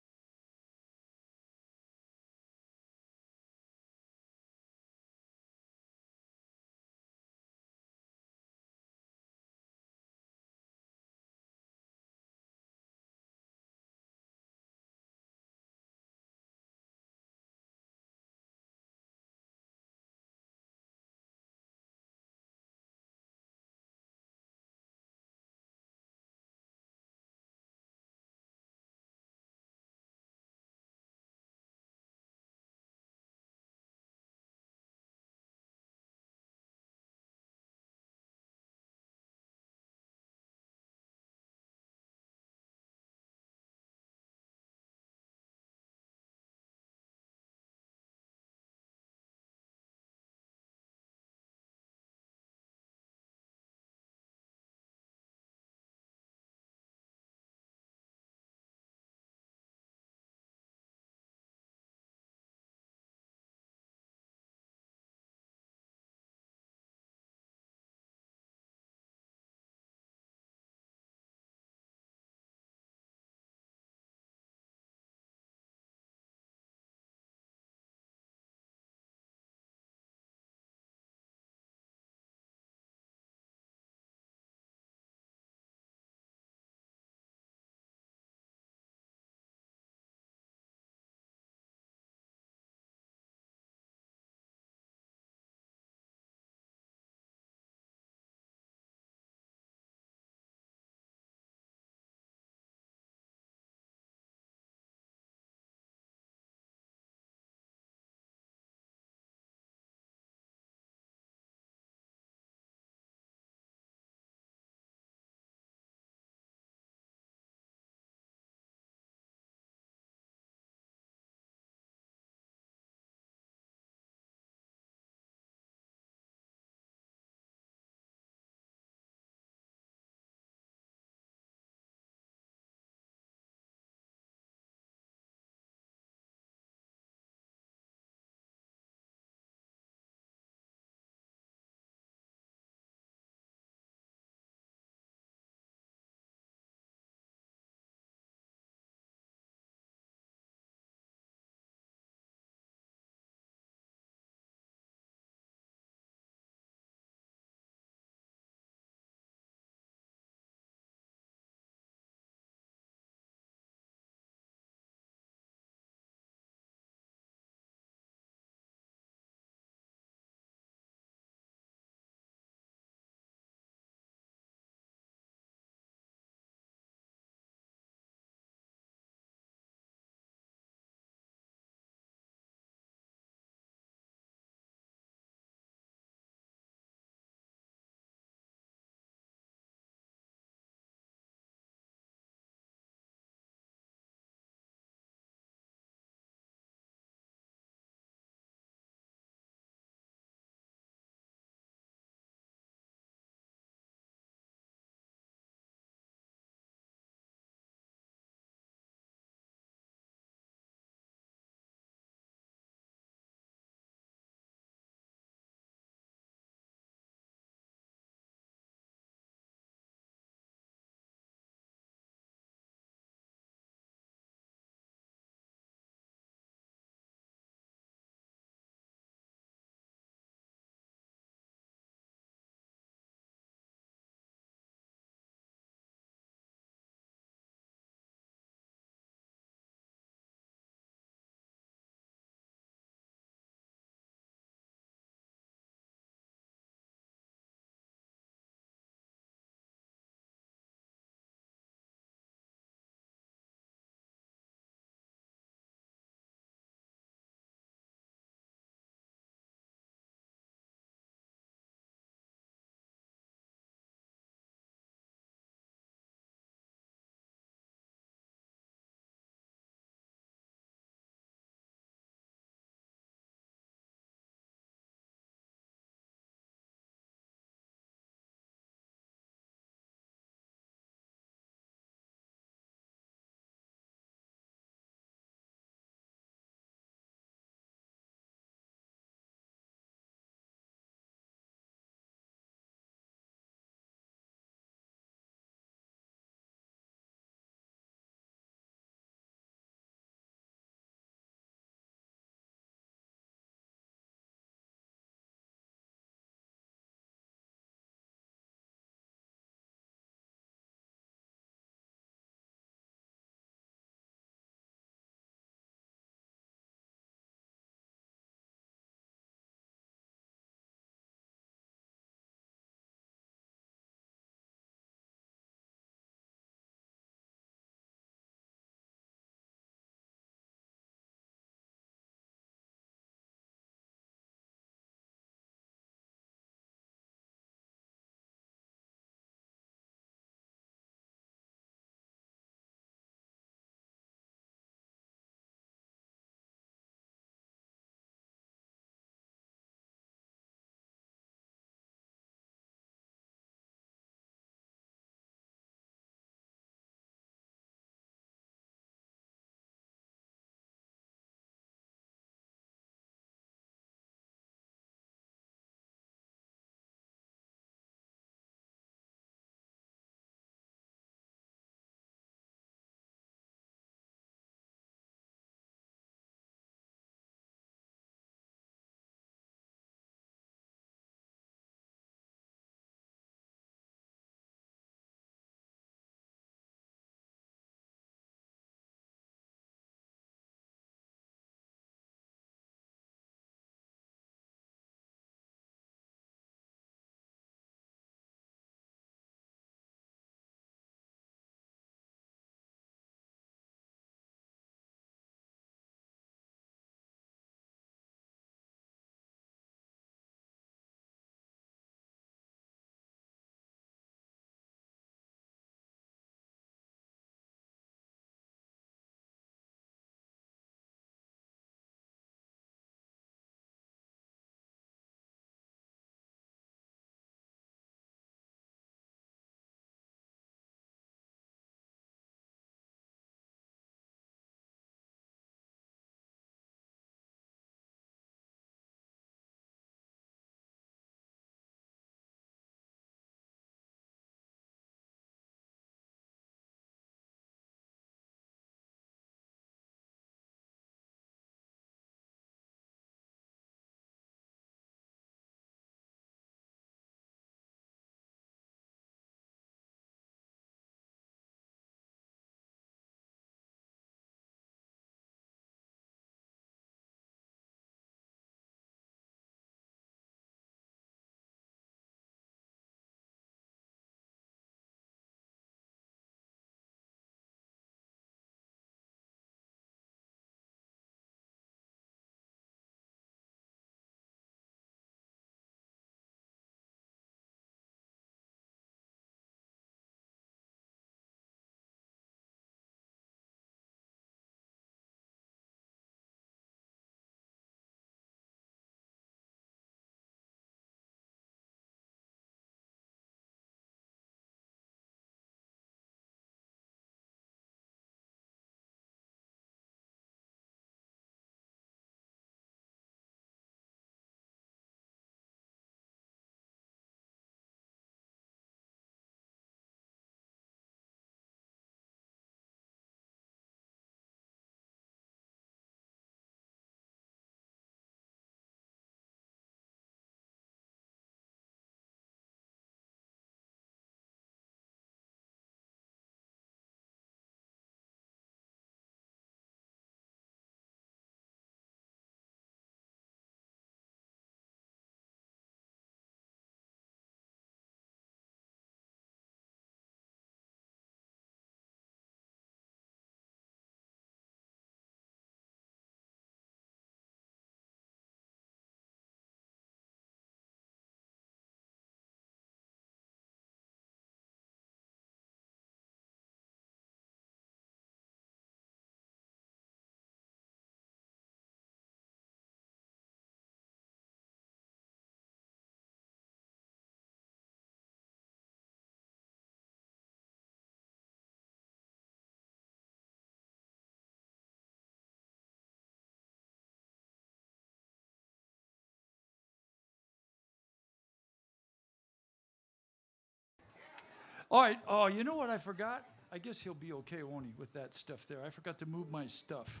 All right. Oh, you know what I forgot? I guess he'll be okay, won't he, with that stuff there? I forgot to move my stuff.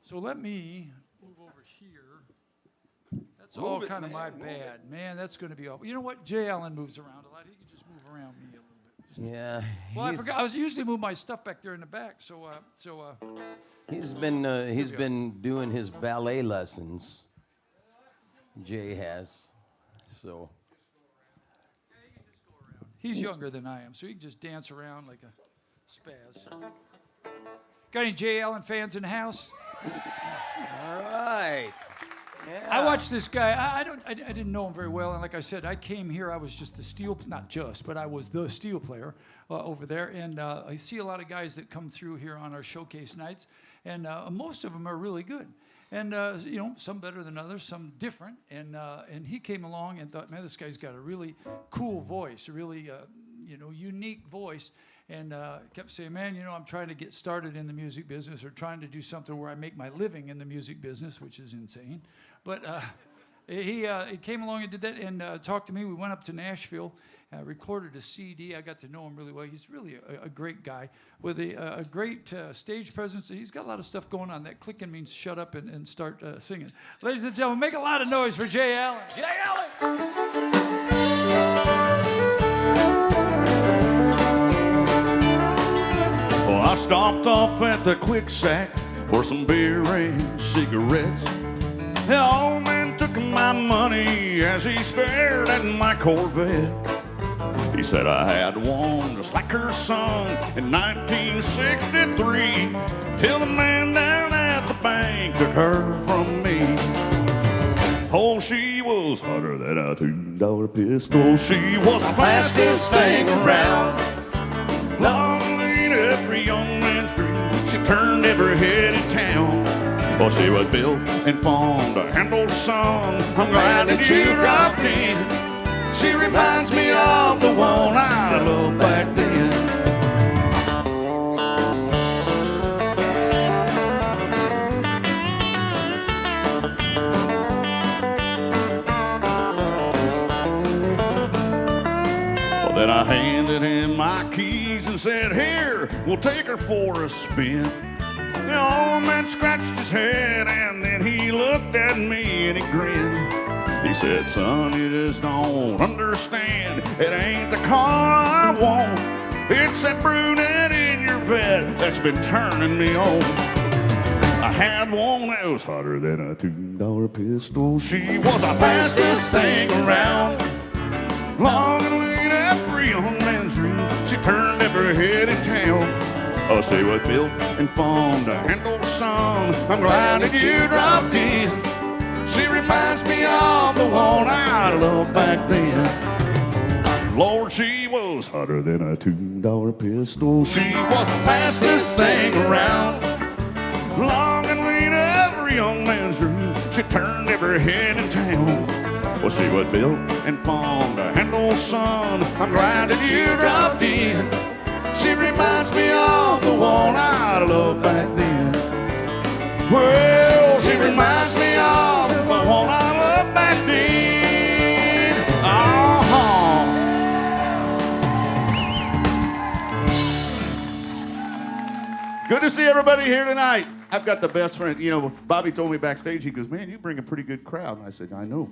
So let me move over here. That's all Move it, kind of man, my move bad. Man, that's going to be awful. You know what? Jay Allen moves around a lot. He can just move around me a little bit. Yeah. Well, I forgot. I was usually move my stuff back there in the back. He's been doing his ballet lessons. Jay has. So. He's younger than I am, so he can just dance around like a spaz. Got any Jay Allen fans in the house? All right. Yeah. I watched this guy. I didn't know him very well, and like I said, I came here. I was just the steel, not just, but I was the steel player over there. And I see a lot of guys that come through here on our showcase nights, and most of them are really good. And you know, some better than others, some different. And he came along and thought, man, this guy's got a really cool voice, a really unique voice. And kept saying, man, you know, I'm trying to get started in the music business or trying to do something where I make my living in the music business, which is insane. But he came along and did that and talked to me. We went up to Nashville, recorded a CD. I got to know him really well. He's really a great guy with a great stage presence. He's got a lot of stuff going on. That clicking means shut up and start singing. Ladies and gentlemen, make a lot of noise for Jay Allen. Jay Allen! Well, I stopped off at the Quick Sack for some beer and cigarettes. The old man took my money as he stared at my Corvette. He said I had one just like her son in 1963, till the man down at the bank took her from me. Oh, she was hotter than a $2 pistol. She was the fastest thing around. Long in every young man's dream, she turned every head in town. Well, she was built and formed to handle song. I'm glad that you dropped in. She reminds me of the one I loved back then. Well, then I handed him my keys and said, here, we'll take her for a spin. The old man scratched his head and then he looked at me and he grinned. He said, son, you just don't understand. It ain't the car I want. It's that brunette in your vet that's been turning me on. I had one that was hotter than a $2 pistol. She was the fastest thing around. Long and lean, every young man's dream. She turned every head in town. Oh, she was built and formed to handle some. I'm glad that you dropped in. She reminds me of the one I loved back then. Lord, she was hotter than a $2 pistol. She was the fastest thing around. Long and lean, every young man's dream. She turned every head in town. Well, she was built and formed to handle some. I'm glad that you dropped in. She reminds me of the one I loved back then. Well, she reminds me of the one I loved back then. Good to see everybody here tonight. I've got the best friend. You know, Bobby told me backstage, he goes, man, you bring a pretty good crowd. And I said, I know.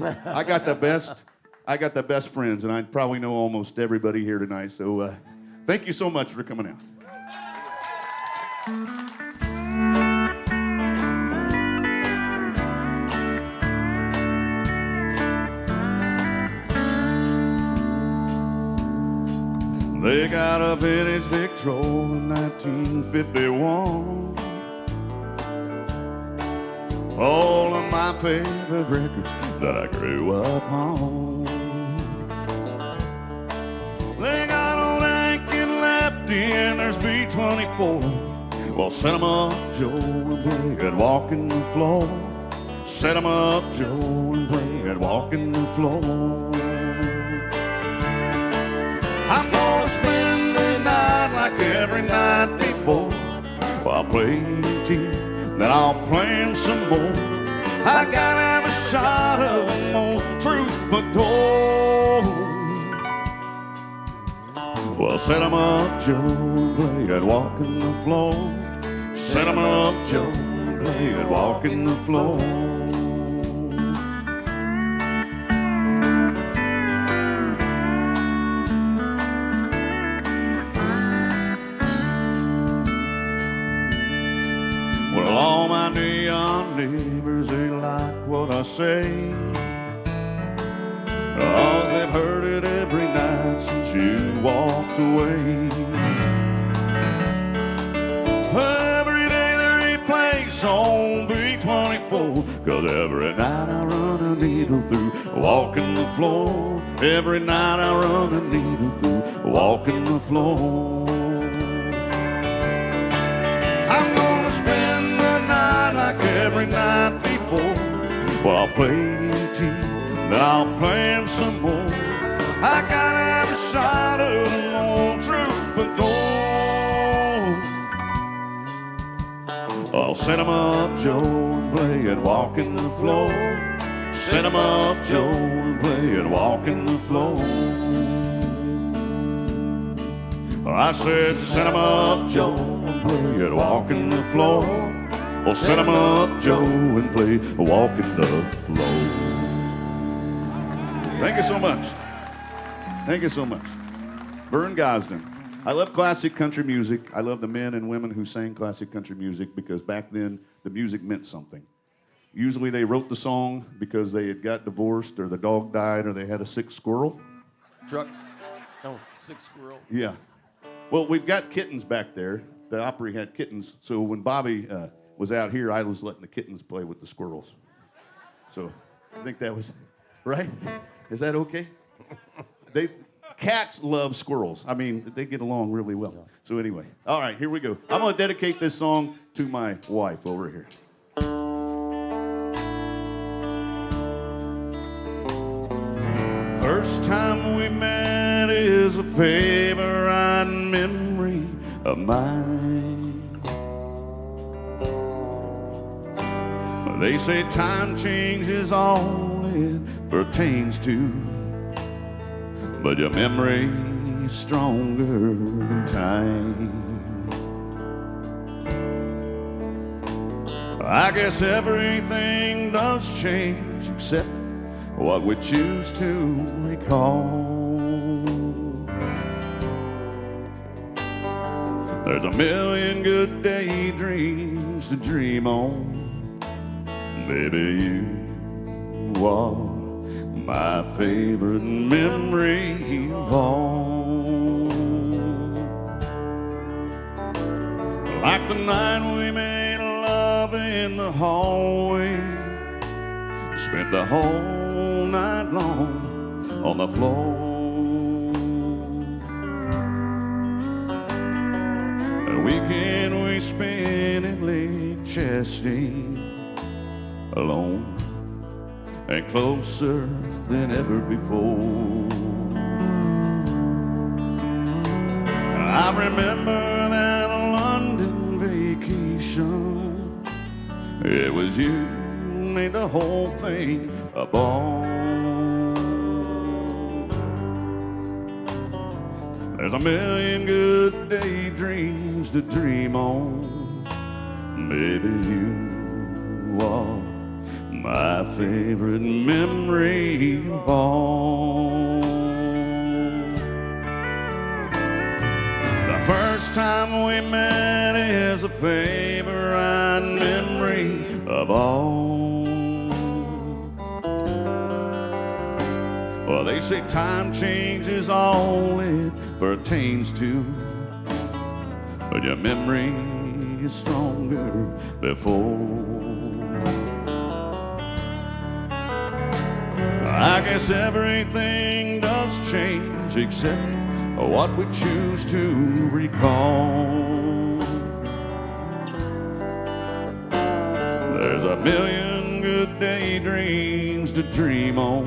I got the best friends, and I probably know almost everybody here tonight. So thank you so much for coming out. They got a vintage Victrola in 1951. All of my favorite records that I grew up on. They got old Yankee and Lefty and there's B-24. Well, set 'em up, Joe, and play at walking the floor. Set 'em up, Joe, and play at walking the floor. I'm gonna spend the night like every night before. Well, I'll play tea, then I'll plan some more. I gotta have a shot of old Troubadour. Well, set 'em up, Joe, and play and walk in the floor. Set 'em up, Joe, and play and walk in the floor. Well, all my neon neighbors, they like what I say. Oh, they've heard it every night since you walked away. Every day they replay song B-24, 'cause every night I run a needle through walking the floor. Every night I run a needle through walking the floor. I'm gonna spend the night like every night before. Well, I'll play E.T., then I'll plan some more. I gotta have a shot of the old troubadour. I'll set 'em up, Joe, and play and walk in the floor. Set 'em up, Joe, and play and walk in the floor. I said, set 'em up, Joe, and play and walk in the floor. Well, set 'em up, Joe, and play walk in the floor. Thank you so much. Thank you so much. Vern Gosdin. I love classic country music. I love the men and women who sang classic country music because back then the music meant something. Usually they wrote the song because they had got divorced or the dog died or they had a sick squirrel. Truck. Oh, sick squirrel. Yeah. Well, we've got kittens back there. The Opry had kittens. So when Bobby was out here, I was letting the kittens play with the squirrels. So I think that was, right? Is that okay? Cats love squirrels. I mean, they get along really well. So anyway, all right, here we go. I'm going to dedicate this song to my wife over here. First time we met is a favorite memory of mine. They say time changes all it pertains to, but your memory is stronger than time. I guess everything does change except what we choose to recall. There's a million good daydreams to dream on. Baby, you are my favorite memory of all. Like the night we made love in the hallway, spent the whole night long on the floor. The weekend we spent in Lake Chastain, alone and closer than ever before. I remember that London vacation. It was you made the whole thing a ball. There's a million good daydreams to dream on. Baby, you are my favorite memory of all. The first time we met is a favorite memory of all. Well, they say time changes all it pertains to, but your memory is stronger before. I guess everything does change except what we choose to recall. There's a million good daydreams to dream on,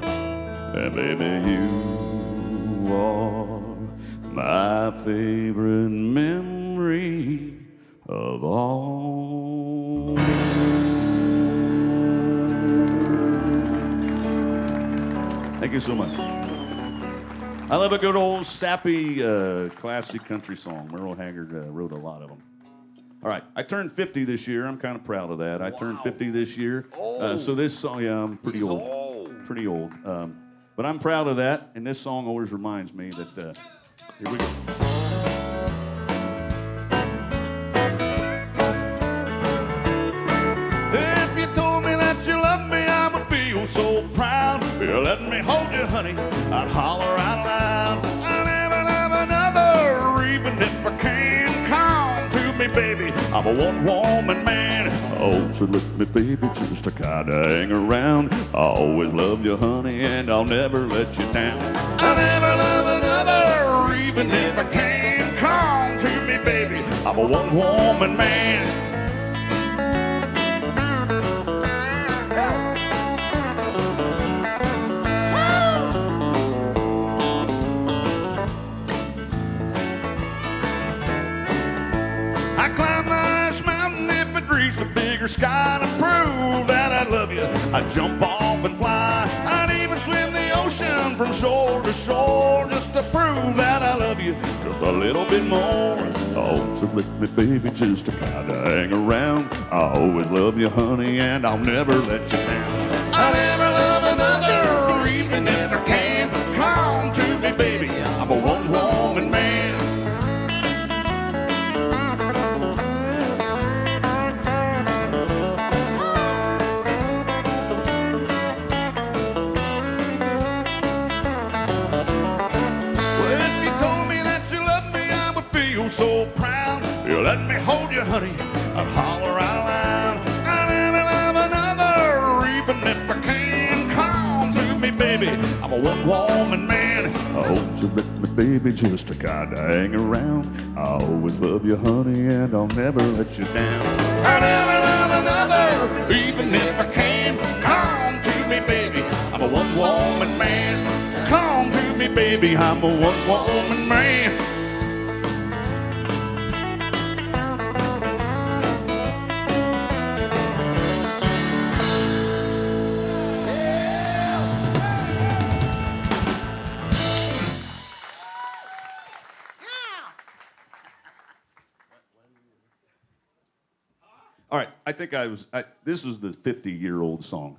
and baby, you are my favorite memory of all. Thank you so much. I love a good old sappy, classic country song. Merle Haggard wrote a lot of them. All right, I turned 50 this year. I'm kind of proud of that. I turned 50 this year. So this song, yeah, I'm pretty old. Pretty old. But I'm proud of that, and this song always reminds me that, here we go. If you told me that you love me, I would feel so proud. You let me hold you, honey, I'd holler out loud. I'll never love another, even if I can. Come to me, baby, I'm a one-woman man. Oh, so let me, baby, just to kind of hang around. I'll always love you, honey, and I'll never let you down. I'll never love another, even if I can. Come to me, baby, I'm a one-woman man. I climb this mountain if it reached a bigger sky to prove that I love you. I'd jump off and fly. I'd even swim the ocean from shore to shore just to prove that I love you just a little bit more. Oh, so let me, baby, just to kind of hang around. I always love you, honey, and I'll never let you down. I'll never love another, even if I can. Come to me, baby, I'm a one-woman man. So proud, you let me hold you, honey, I'd holler out loud. I'll never love another, even if I can. Come to me, baby, I'm a one-woman man. Oh, so let me, baby, just to kind of hang around. I'll always love you, honey, and I'll never let you down. I'll never love another, even if I can. Come to me, baby, I'm a one-woman man. Come to me, baby, I'm a one-woman man. All right, I think this was the 50-year-old song.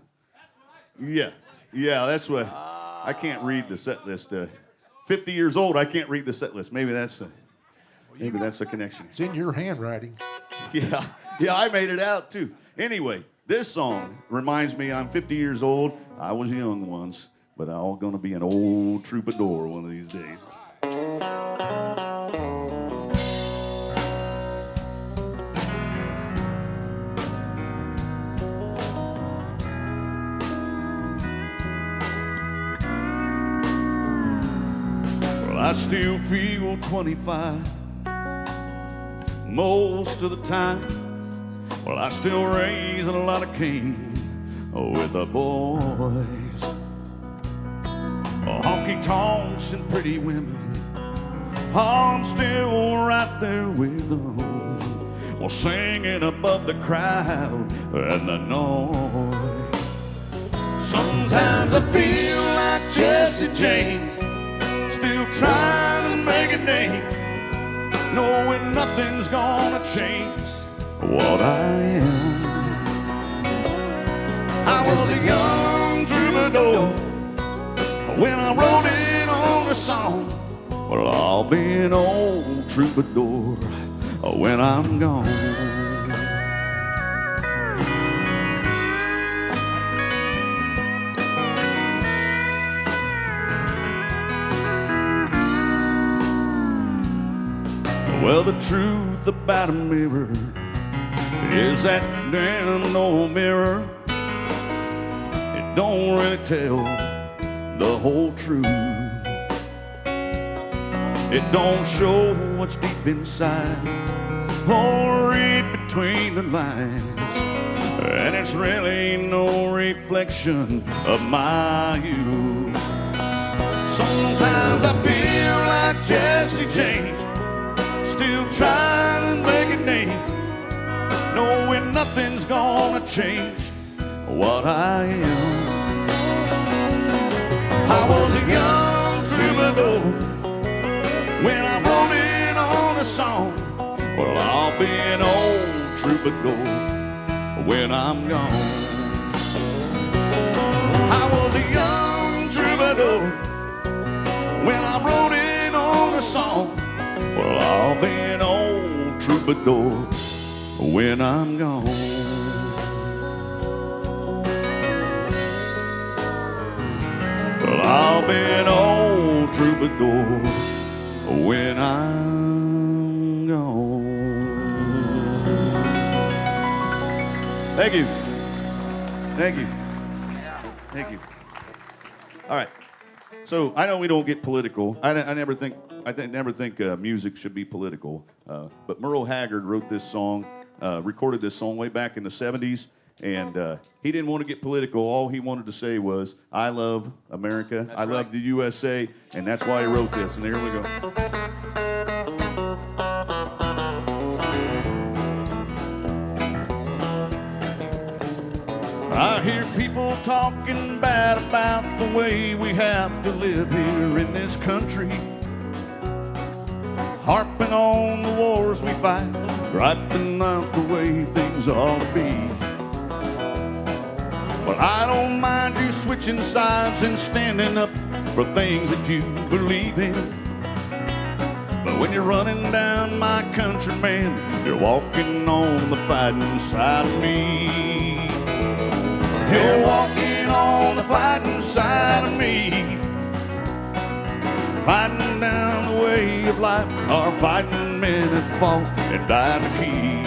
Yeah, that's what, I can't read the set list. 50 years old, I can't read the set list. Maybe that's a connection. It's in your handwriting. Yeah, I made it out too. Anyway, this song reminds me I'm 50 years old. I was young once, but I'm going to be an old troubadour one of these days. I still feel 25 most of the time. Well, I still raise a lot of cane with the boys. Honky tonks and pretty women, I'm still right there with them. Well, singing above the crowd and the noise. Sometimes I feel like Jesse James, still trying to make a name, knowing nothing's gonna change what I am. I was a young troubadour when I wrote it on the song. Well, I'll be an old troubadour when I'm gone. Well, the truth about a mirror is that damn old mirror. It don't really tell the whole truth. It don't show what's deep inside or read between the lines. And it's really no reflection of my youth. Sometimes I feel like Jesse James, still trying to make a name, knowing nothing's gonna change what I am. I was a young troubadour troubadour. When I'm rolling on a song, well, I'll be an old troubadour when I'm gone. I was a young troubadour when I wrote it on a song. Well, I'll be an old troubadour when I'm gone. Well, I'll be an old troubadour when I'm gone. Thank you. Thank you. Thank you. All right. So I know we don't get political. I never think music should be political. But Merle Haggard wrote this song, recorded this song way back in the 70s, and he didn't want to get political. All he wanted to say was, "I love America. I love the USA," and that's why he wrote this. And here we go. I hear people talking bad about the way we have to live here in this country, harping on the wars we fight, griping out the way things ought to be. But I don't mind you switching sides and standing up for things that you believe in. But when you're running down my country, man, you're walking on the fighting side of me. You're walking on the fighting side of me, fighting down the way of life, our fighting men that fought and died to keep.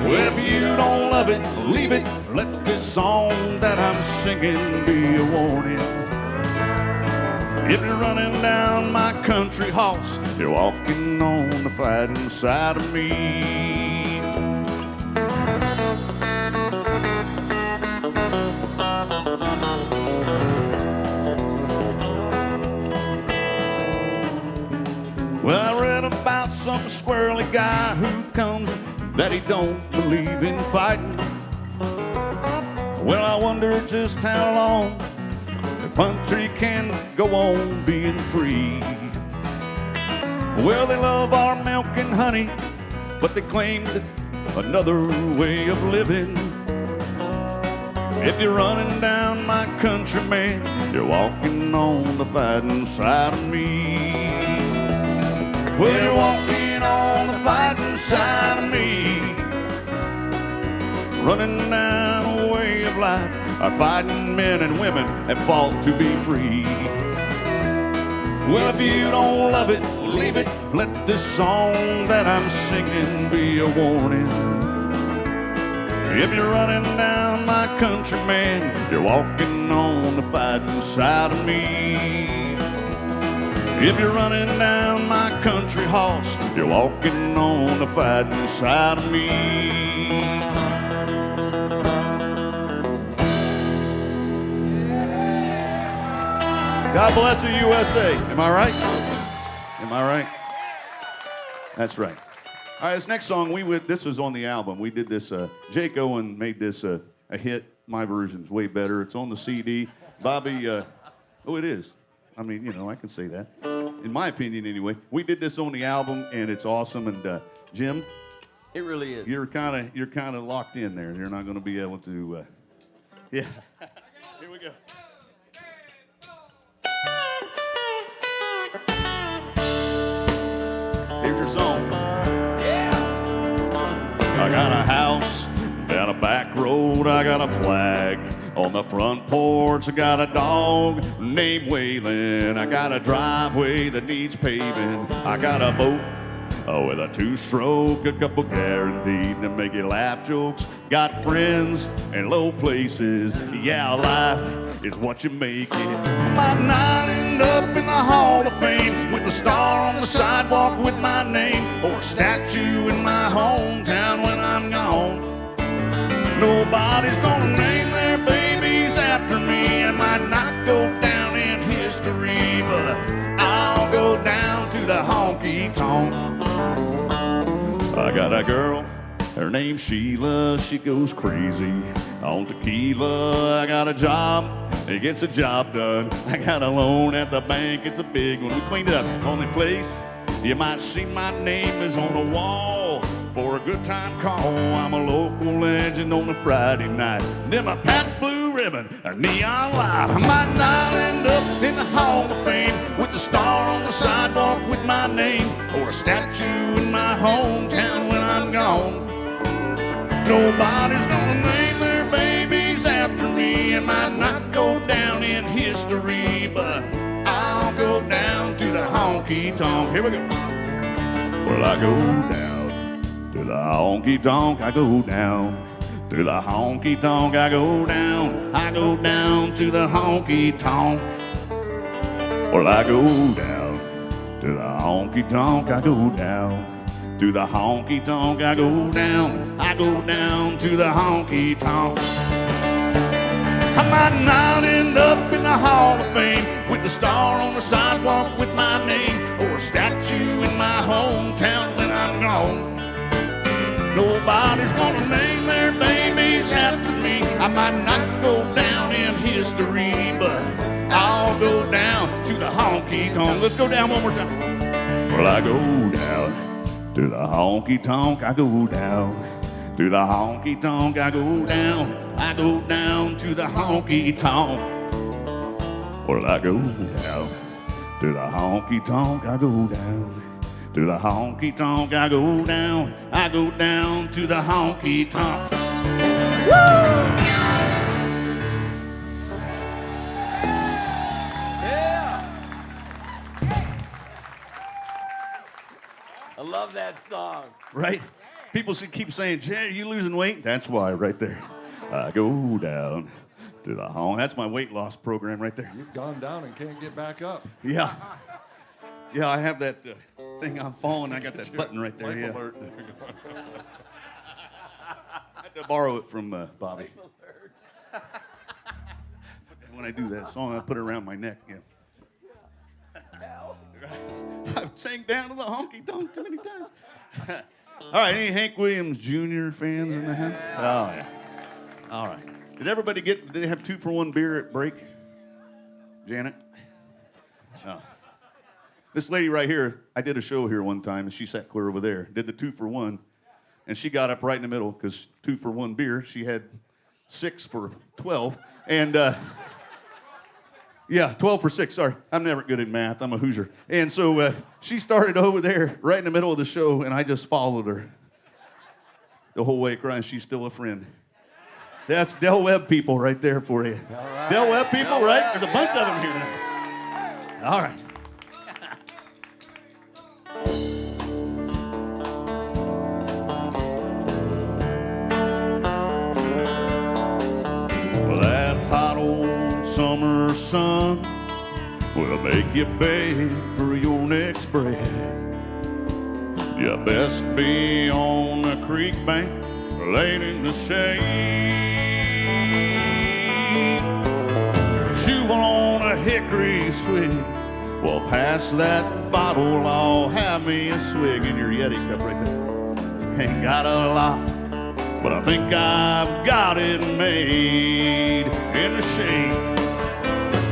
Well, if you don't love it, leave it. Let this song that I'm singing be a warning. If you're running down my country horse, you're walking on the fighting side of me. Well, I read about some squirrely guy who comes that he don't believe in fighting. Well, I wonder just how long the country can go on being free. Well, they love our milk and honey, but they claimed another way of living. If you're running down my country, man, you're walking on the fighting side of me. Well, you're walking on the fighting side of me, running down a way of life, our fighting men and women have fought to be free. Well, if you don't love it, leave it. Let this song that I'm singing be a warning. If you're running down my country, man, you're walking on the fighting side of me. If you're running down my country horse, you're walking on the fighting side of me. God bless the USA. Am I right? Am I right? That's right. All right, this next song, this was on the album. We did this, Jake Owen made this a hit. My version's way better. It's on the CD. Bobby, oh, it is. I mean, you know, I can say that. In my opinion, anyway. We did this on the album, and it's awesome. And Jim, It really is. you're kind of locked in there. You're not going to be able to. Yeah. Here we go. Here's your song. Yeah. I got a house down a back road. I got a flag on the front porch. I got a dog named Waylon. I got a driveway that needs paving. I got a boat with a two-stroke, a couple guaranteed to make you laugh jokes. Got friends in low places. Yeah, life is what you make it. Might not end up in the Hall of Fame with a star on the sidewalk with my name, or a statue in my hometown when I'm gone. Nobody's gonna name their babies after me. I might not go down in history, but I'll go down to the honky tonk. I got a girl Her name's Sheila, she goes crazy on tequila. I got a job, it gets the job done. I got a loan at the bank, it's a big one. We cleaned it up. Only place you might see my name is on the wall for a good time call. I'm a local legend on a Friday night. Then my Pabst Blue Ribbon, a neon light. I might not end up in the Hall of Fame with a star on the sidewalk with my name, or a statue in my hometown when I'm gone. Nobody's gonna name their babies after me. It might not go down in history, but I'll go down to the honky tonk. Here we go. Well, I go down to the honky tonk. I go down to the honky tonk. I go down. I go down to the honky tonk. Well, I go down to the honky tonk. I go down to the honky tonk. I go down. I go down to the honky tonk. I might not end up in the Hall of Fame with a star on the sidewalk with my name, or a statue in my hometown when I'm gone. Nobody's gonna name their babies after me. I might not go down in history, but I'll go down to the honky tonk. Let's go down one more time. Well, I go down to the honky tonk. I go down to the honky tonk. I go down. I go down to the honky tonk. Well, I go down to the honky tonk. I go down to the honky tonk. I go down. I go down to the honky tonk. Yeah. I love that song. Right? People should keep saying, Jay, are you losing weight? That's why, right there. I go down to the honky. That's my weight loss program right there. You've gone down and can't get back up. Yeah. Yeah, I have that thing I'm falling. I got that button right there. Life Yeah. alert. I had to borrow it from Bobby. When I do that song, I put it around my neck. Yeah. I've sang down to the honky tonk too many times. All right, any Hank Williams Jr. fans in the house? Oh, yeah. All right. Did they have 2-for-1 beer at break? Janet? Oh. This lady right here, I did a show here one time, and she sat clear over there, did the 2-for-1, and she got up right in the middle, because 2-for-1 beer, she had 6 for 12, and, yeah, 12 for 6, sorry. I'm never good at math, I'm a Hoosier. And so she started over there, right in the middle of the show, and I just followed her the whole way across. She's still a friend. That's Del Webb people right there for you. Right. Del Webb people, Del right? Webb, there's a bunch of them here now. All right. Well, that hot old summer sun will make you beg for your next bread. You best be on the creek bank, laid in the shade. Chew on a hickory swig. Well, pass that bottle, I'll have me a swig in your Yeti cup right there. Ain't got a lot, but I think I've got it made in the shade.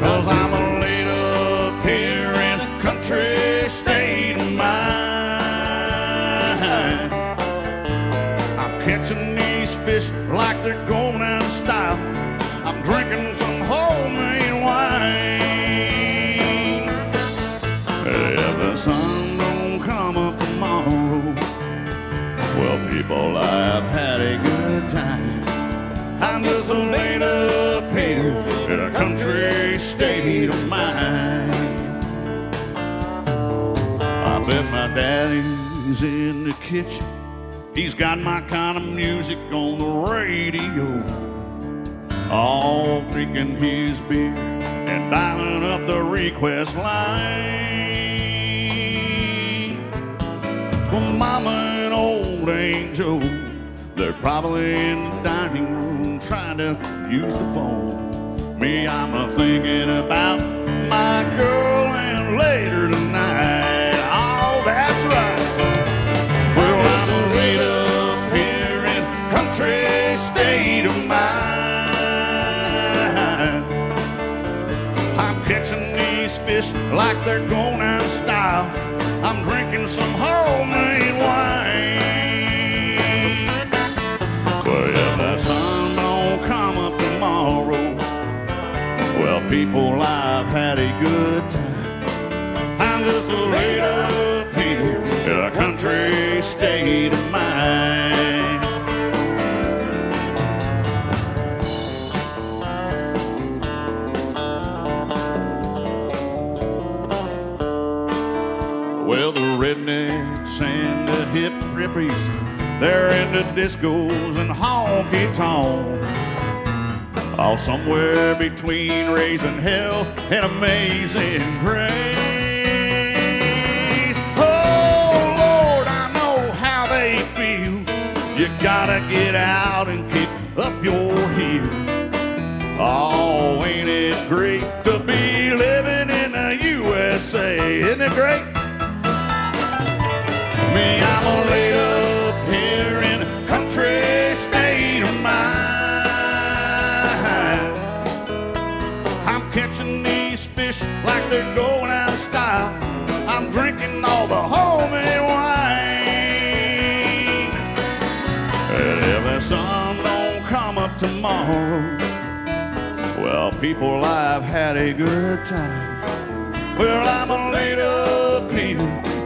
'Cause I'm laid up here in the country state of mind. I'm catching these fish like they're going out of style. I'm drinking some homemade wine. If the sun don't come up tomorrow, well, people, I've had a good time. I'm just laid up here in a country state of mind. I bet my daddy's in the kitchen. He's got my kind of music on the radio, all drinking his beer and dialing up the request line. Well, Mama and old Angel, they're probably in the dining room trying to use the phone. Me, I'm thinking about my girl and later tonight. Oh, that's right. Well, I'm laid up here fish like they're going out of style. I'm drinking some homemade wine. Well, if that sun don't come up tomorrow, well, people, I've had a good time. I'm just laid up here in a country state of mind. Well, the rednecks and the hip rippies, they're into discos and honky-tonk. All somewhere between raising hell and amazing grace. Oh, Lord, I know how they feel. You gotta get out and kick up your heels. Oh, ain't it great to be living in the USA? Isn't it great? Me, I'm laid up here in a country state of mind. I'm catching these fish like they're going out of style. I'm drinking all the homemade wine. And if the sun don't come up tomorrow, well, people, I've had a good time. Well, I'm laid up here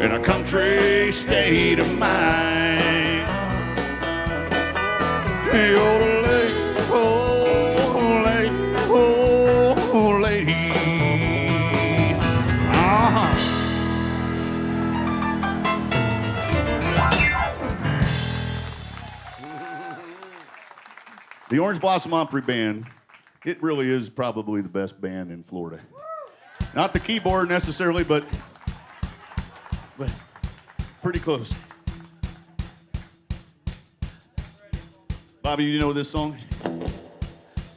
in a country state of mind. Hey, oh, lady. Uh-huh. The Orange Blossom Opry Band, it really is probably the best band in Florida. Not the keyboard necessarily, but pretty close. Bobby, you know this song?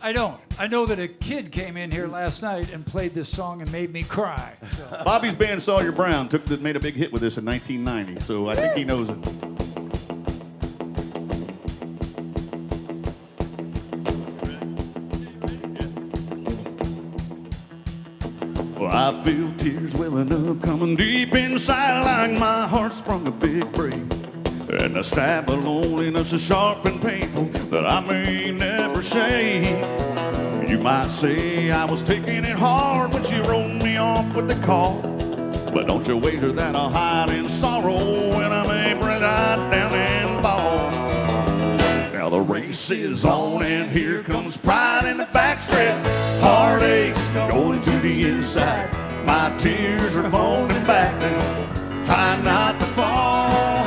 I don't. I know that a kid came in here last night and played this song and made me cry. So. Bobby's band Sawyer Brown made a big hit with this in 1990, so I think he knows it. Well, I feel tears welling up, coming deep inside like my heart sprung a big break. And the stab of loneliness is sharp and painful that I may never shake. You might say I was taking it hard when she wrote me off with the call. But don't you wager that I'll hide in sorrow when I may break right down and fall. Now the race is on and here comes pride in the backstretch. Heartaches going to the inside. My tears are holding back now, trying not to fall.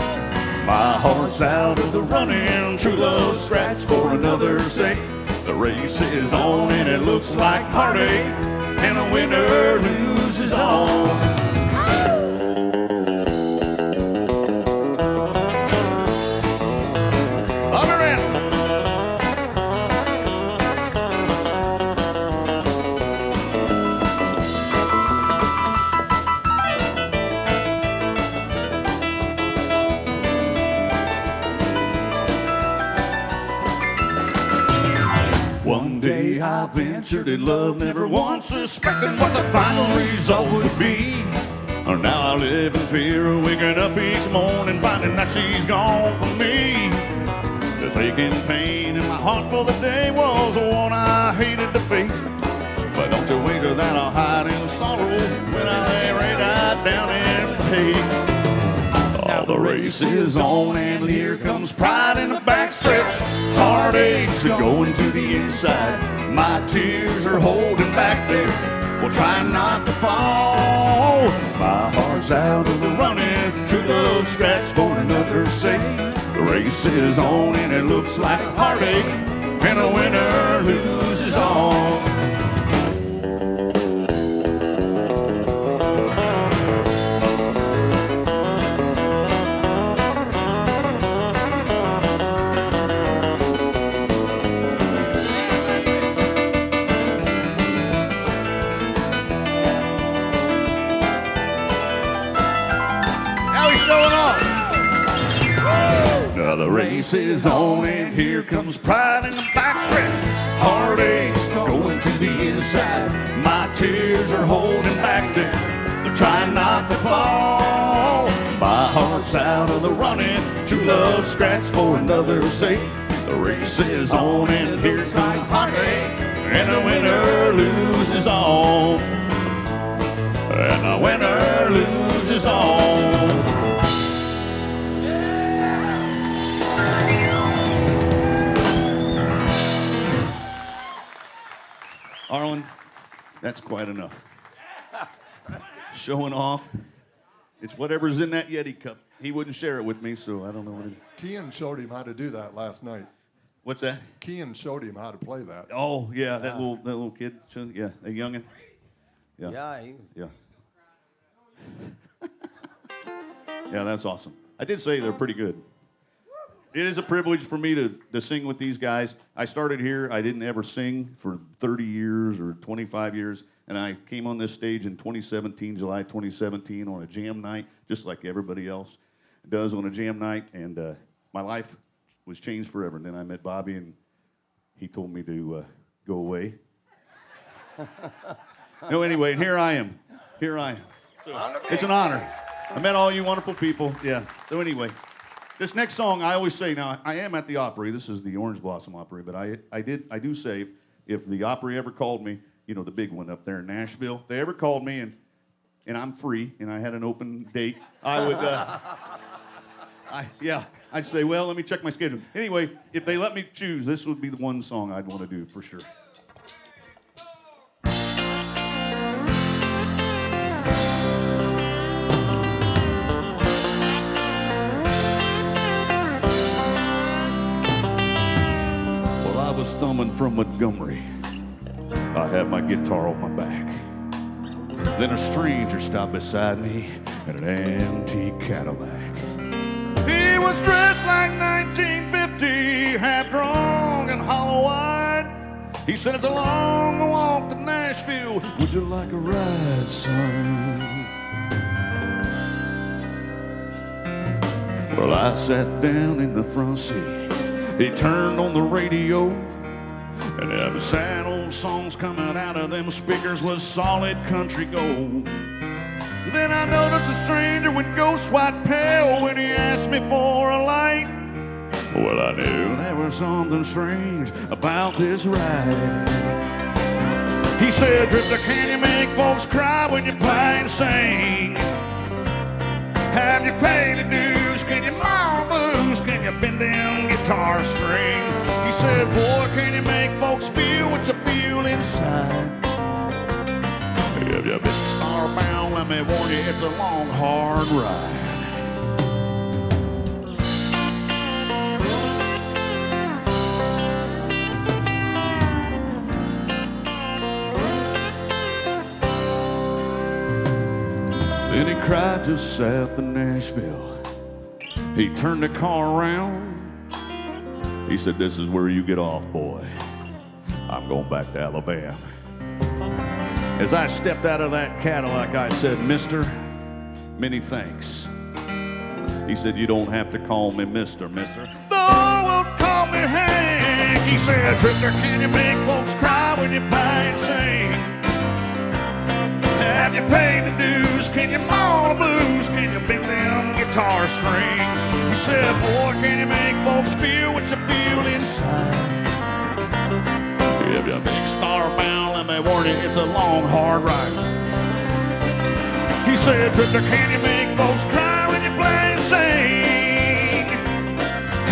My heart's out of the running, true love scratch for another's sake. The race is on and it looks like heartache, and the winner loses all. One day I ventured in love, never once suspecting what the final result would be. Now I live in fear of waking up each morning, finding that she's gone from me. This aching pain in my heart for the day was the one I hated to face. But don't you wager that I'll hide in sorrow when I lay right down in pain. Now the race is on and here comes pride in the backstretch. Heartaches are going to the inside. My tears are holding back there. Well, try not to fall. My heart's out of the running. True love scratch for another's sake. The race is on and it looks like a heartache, and the winner loses all. Now the race is on and here comes pride in the backstretch. Heartaches going to the inside. My tears are holding back there. drops out of the running. True love scratch for another's sake. The race is on and here's my heartache. And the winner loses all. And the winner loses all. Arlen, that's quite enough. Showing off. It's whatever's in that Yeti cup. He wouldn't share it with me, so I don't know what it is. Kean showed him how to do that last night. What's that? Kean showed him how to play that. Oh, yeah, that little kid. Yeah, a youngin'. Yeah. Yeah. Yeah, that's awesome. I did say they're pretty good. It is a privilege for me to sing with these guys. I started here. I didn't ever sing for 30 years or 25 years. And I came on this stage in 2017, July 2017, on a jam night, just like everybody else does on a jam night. And my life was changed forever. And then I met Bobby, and he told me to go away. No, anyway, here I am. Here I am. So, it's an honor. I met all you wonderful people. Yeah. So anyway, this next song, I always say, now, I am at the Opry. This is the Orange Blossom Opry. But I do say, if the Opry ever called me, you know, the big one up there in Nashville, if they ever called me and I'm free and I had an open date, I would, I'd say, well, let me check my schedule. Anyway, if they let me choose, this would be the one song I'd want to do for sure. Well, I was thumbing from Montgomery. I had my guitar on my back. Then a stranger stopped beside me in an antique Cadillac. He was dressed like 1950, hat drawn and hollow-eyed. He said, it's a long walk to Nashville. Would you like a ride, son? Well, I sat down in the front seat. He turned on the radio. And every sad old song's coming out of them speakers was solid country gold. Then I noticed the stranger went ghost white pale when he asked me for a light. Well, I knew there was something strange about this ride. He said, Drifter, can you make folks cry when you play and sing? Have you paid the dues? Can you mow blues? Can you bend them guitar string? He said, boy, can you make folks feel what you feel inside? If you've been starbound, let me warn you, it's a long, hard ride. Then he cried just south of Nashville. He turned the car around. He said, this is where you get off, boy. I'm going back to Alabama. As I stepped out of that Cadillac, I said, mister, many thanks. He said, you don't have to call me mister. No, well, call me Hank. He said, Drifter, can you make folks cry when you play and sing? Have you paid the dues? Can you mow the blues? Can you bend them guitar string? He said, boy, can you make folks feel what you feel inside? If you're big starbound, let me warn you, it's a long, hard ride. He said, Drifter, can you make folks cry when you play and sing?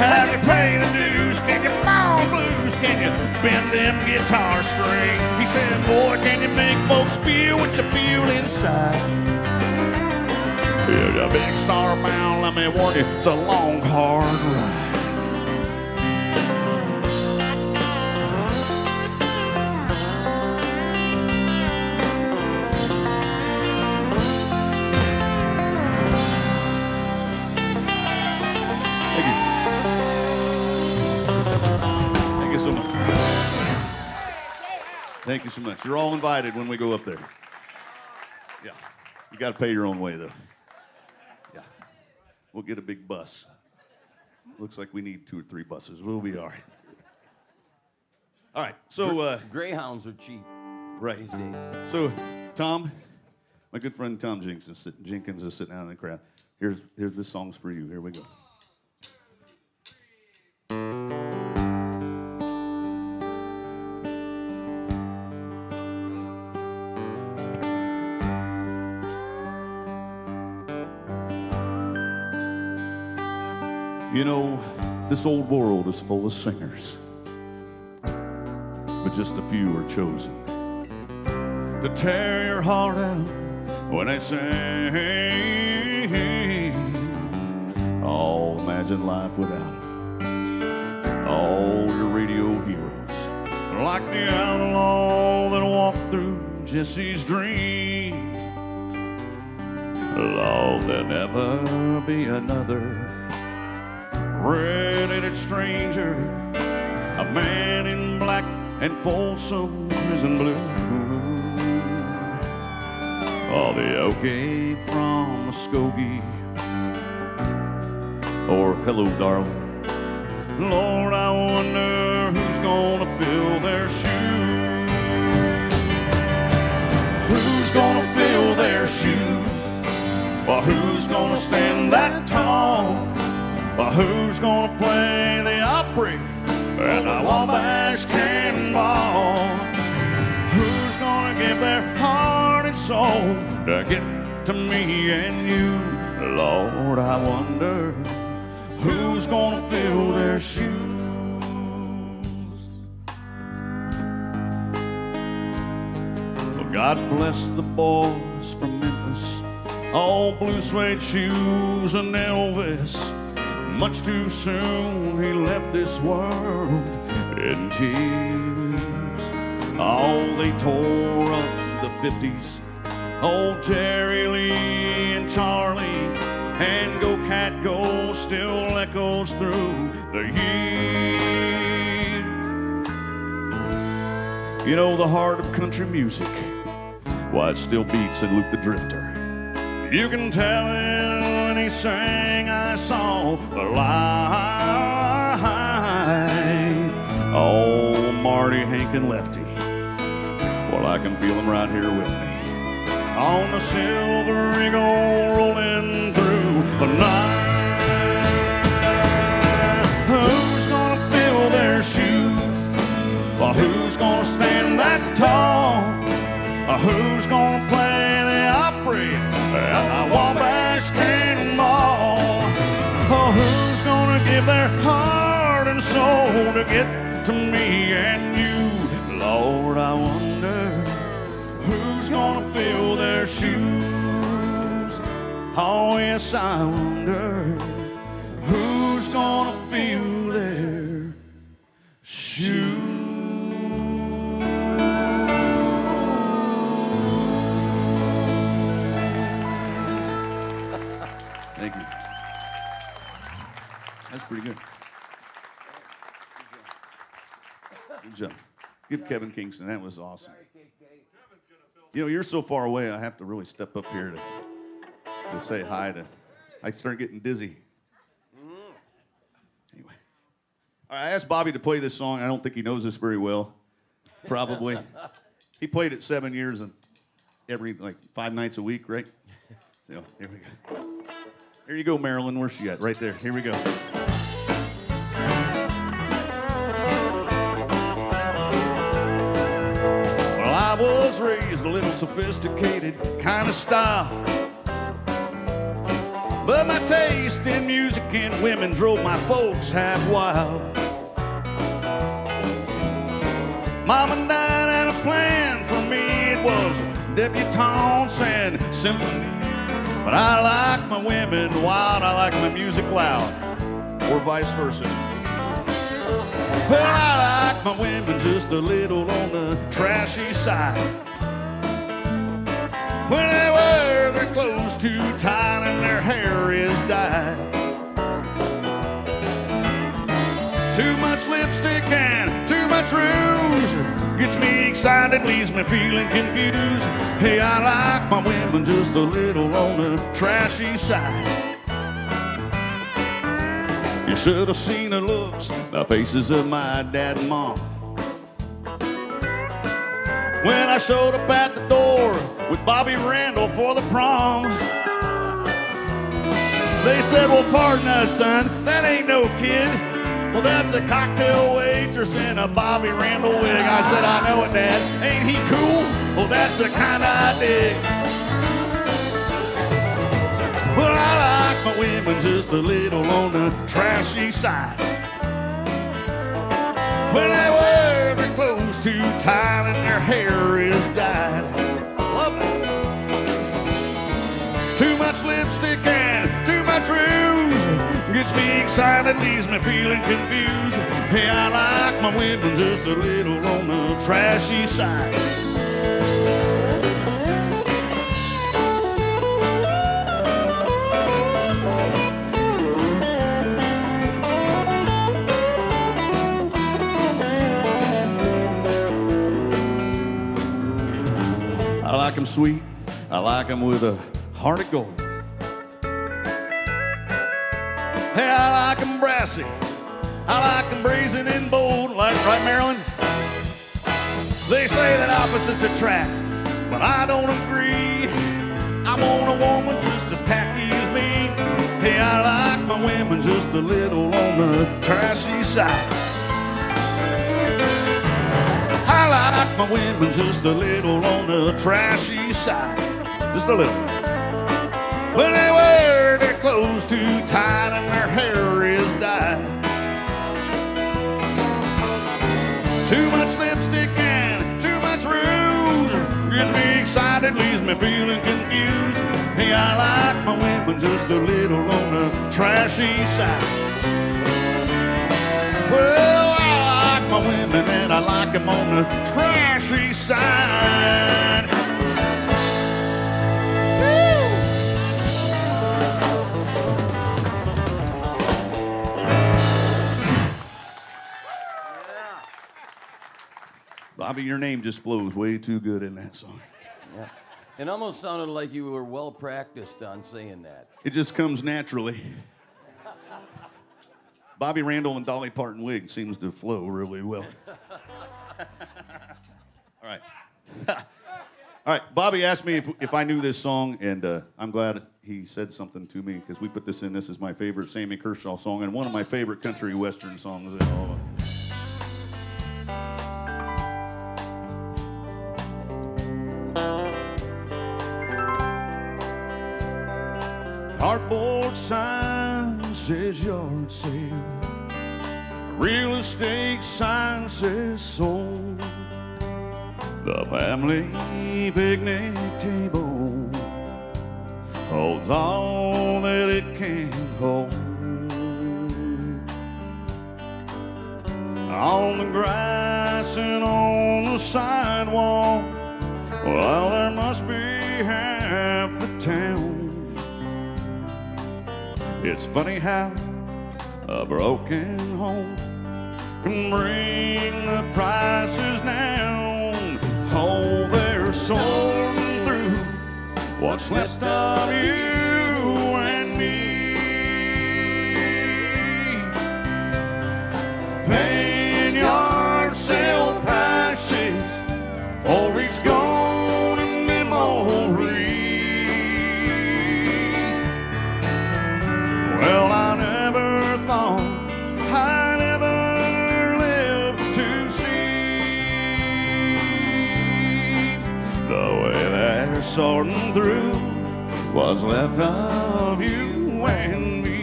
Have you paid the dues? Can you mow the blues? Can you bend them guitar string? He said, boy, can you make folks feel what you feel inside? If you're big starbound, let me warn you, it's a long, hard ride. Thank you so much. You're all invited when we go up there. Yeah. You got to pay your own way, though. Yeah. We'll get a big bus. Looks like we need 2 or 3 buses. We'll be all right. All right. So, Greyhounds are cheap right. these days. So, Tom, my good friend Tom Jenkins is sitting down in the crowd. Here's this song's for you. Here we go. You know, this old world is full of singers, but just a few are chosen to tear your heart out when they sing. Oh, imagine life without it. All your radio heroes, like the outlaw that walked through Jesse's dream. Lord, there'll never be another red-headed stranger, a man in black and Folsom prison blue. Oh, the Okie from Muskogee, or hello, darling. Lord, I wonder who's gonna fill their shoes. Who's gonna fill their shoes? Well, who's gonna stand that tall? Well, who's gonna play the Opry and the Wabash Cannonball? Who's gonna give their heart and soul to get to me and you? Lord, I wonder who's gonna fill their shoes. Well, God bless the boys from Memphis, all blue suede shoes and Elvis. Much too soon he left this world in tears. Oh, they tore up the 50s. Old Jerry Lee and Charlie and Go Cat Go still echoes through the years. You know, the heart of country music, why it still beats in Luke the Drifter. You can tell it when he sang, I saw the light. Oh, Marty, Hank, and Lefty. Well, I can feel them right here with me on the Silver Eagle rolling through the night. Who's gonna fill their shoes? Well, who's gonna stand that tall? Who's gonna play the Opry and the Wabash Cannonball? Oh, who's gonna give their heart and soul to get to me and you? Lord, I wonder who's gonna fill their shoes. Oh, yes, I wonder who's gonna fill their shoes. Thank you. That's pretty good. Good job. Give Kevin Kingston. That was awesome. You know, you're so far away, I have to really step up here to say hi to. I start getting dizzy. Anyway. All right, I asked Bobby to play this song. I don't think he knows this very well. Probably. He played it 7 years and every, 5 nights a week, right? So, here we go. Here you go, Marilyn. Where's she at? Right there. Here we go. Well, I was raised a little sophisticated kind of style, but my taste in music and women drove my folks half wild. Mama died and a plan for me. It was debutantes and symphony. But I like my women wild, I like my music loud, or vice versa. Well, I like my women just a little on the trashy side. When they wear their clothes too tight and their hair is dyed. Too much lipstick and too much rouge gets me excited, leaves me feeling confused. Hey, I like my women just a little on the trashy side. You should have seen the looks, the faces of my dad and mom when I showed up at the door with Bobby Randall for the prom. They said, well, pardon us, son, that ain't no kid. Well, that's a cocktail waitress in a Bobby Randall wig. I said, I know it, Dad. Ain't he cool? Well, that's the kind I dig. But I like my women just a little on the trashy side. When they wear their clothes too tight and their hair is dyed. Love it. Too much lipstick and too much rouge gets me excited, leaves me feeling confused. Hey, I like my women just a little on the trashy side. I like them sweet. I like them with a heart of gold. Hey, I like them brassy. I like them brazen and bold. Like, right, Marilyn? They say that opposites attract, but I don't agree. I want a woman just as tacky as me. Hey, I like my women just a little on the trashy side. I like my women just a little on the trashy side. Just a little. When they wear their clothes too tight and their hair is dyed. Too much lipstick and too much rouge gets me excited, leaves me feeling confused. Hey, I like my women just a little on the trashy side. Well, I like my women and I like them on the trashy side. Bobby, your name just flows way too good in that song. Yeah. It almost sounded like you were well practiced on saying that. It just comes naturally. Bobby Randall and Dolly Parton wig seems to flow really well. All right. All right, Bobby asked me if I knew this song, and I'm glad he said something to me, because we put this in. This is my favorite Sammy Kershaw song, and one of my favorite country western songs in all of them. Cardboard sign says yard sale. Real estate sign says sold. The family picnic table holds all that it can hold. On the grass and on the sidewalk, well, there must be half the town. It's funny how a broken home can bring the prices down. Oh, they're sorting through what's left of you and me. Paying yard sale prices for each golden memory. Well, I never thought I'd ever live to see the way they're sorting through what's left of you and me.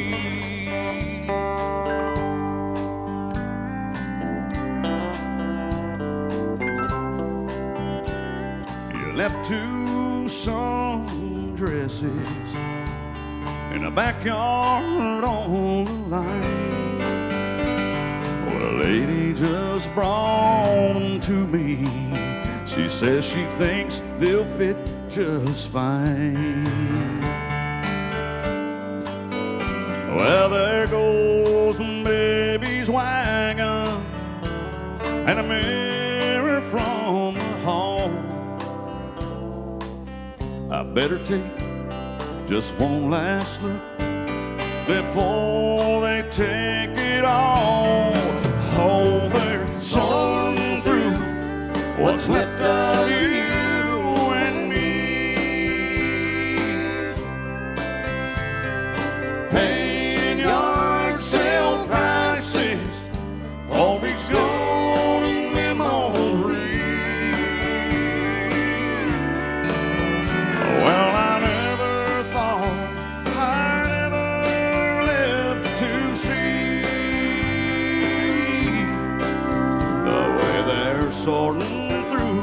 You left two sundresses in the backyard on the line. Well, a lady just brought them to me. She says she thinks they'll fit just fine. Well, there goes baby's wagon and a mirror from the hall. I better take just one last look before they take it all. Oh, they're sorting through what's left of you and me. they're sorting through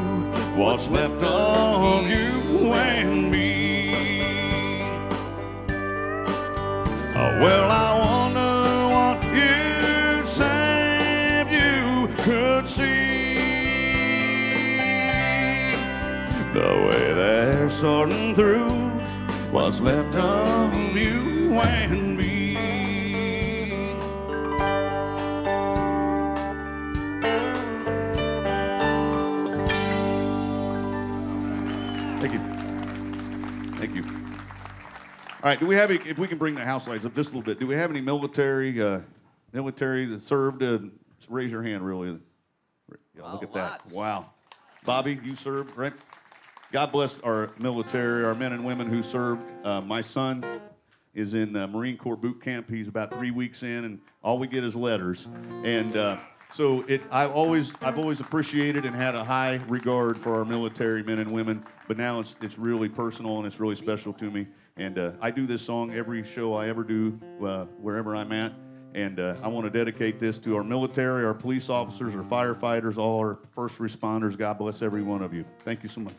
what's left of you and me. Well, I wonder what you'd say if you could see the way they're sorting through what's left of you and me. Thank you. Thank you. All right, do we have, if we can bring the house lights up just a little bit, do we have any military that served? Raise your hand, really. Yeah, look at that. Wow. Bobby, you served, right? God bless our military, our men and women who served. My son is in Marine Corps boot camp. He's about 3 weeks in, and all we get is letters. And so I've always appreciated and had a high regard for our military men and women. But now it's really personal and it's really special to me. And I do this song every show I ever do, wherever I'm at. And I want to dedicate this to our military, our police officers, our firefighters, all our first responders. God bless every one of you. Thank you so much.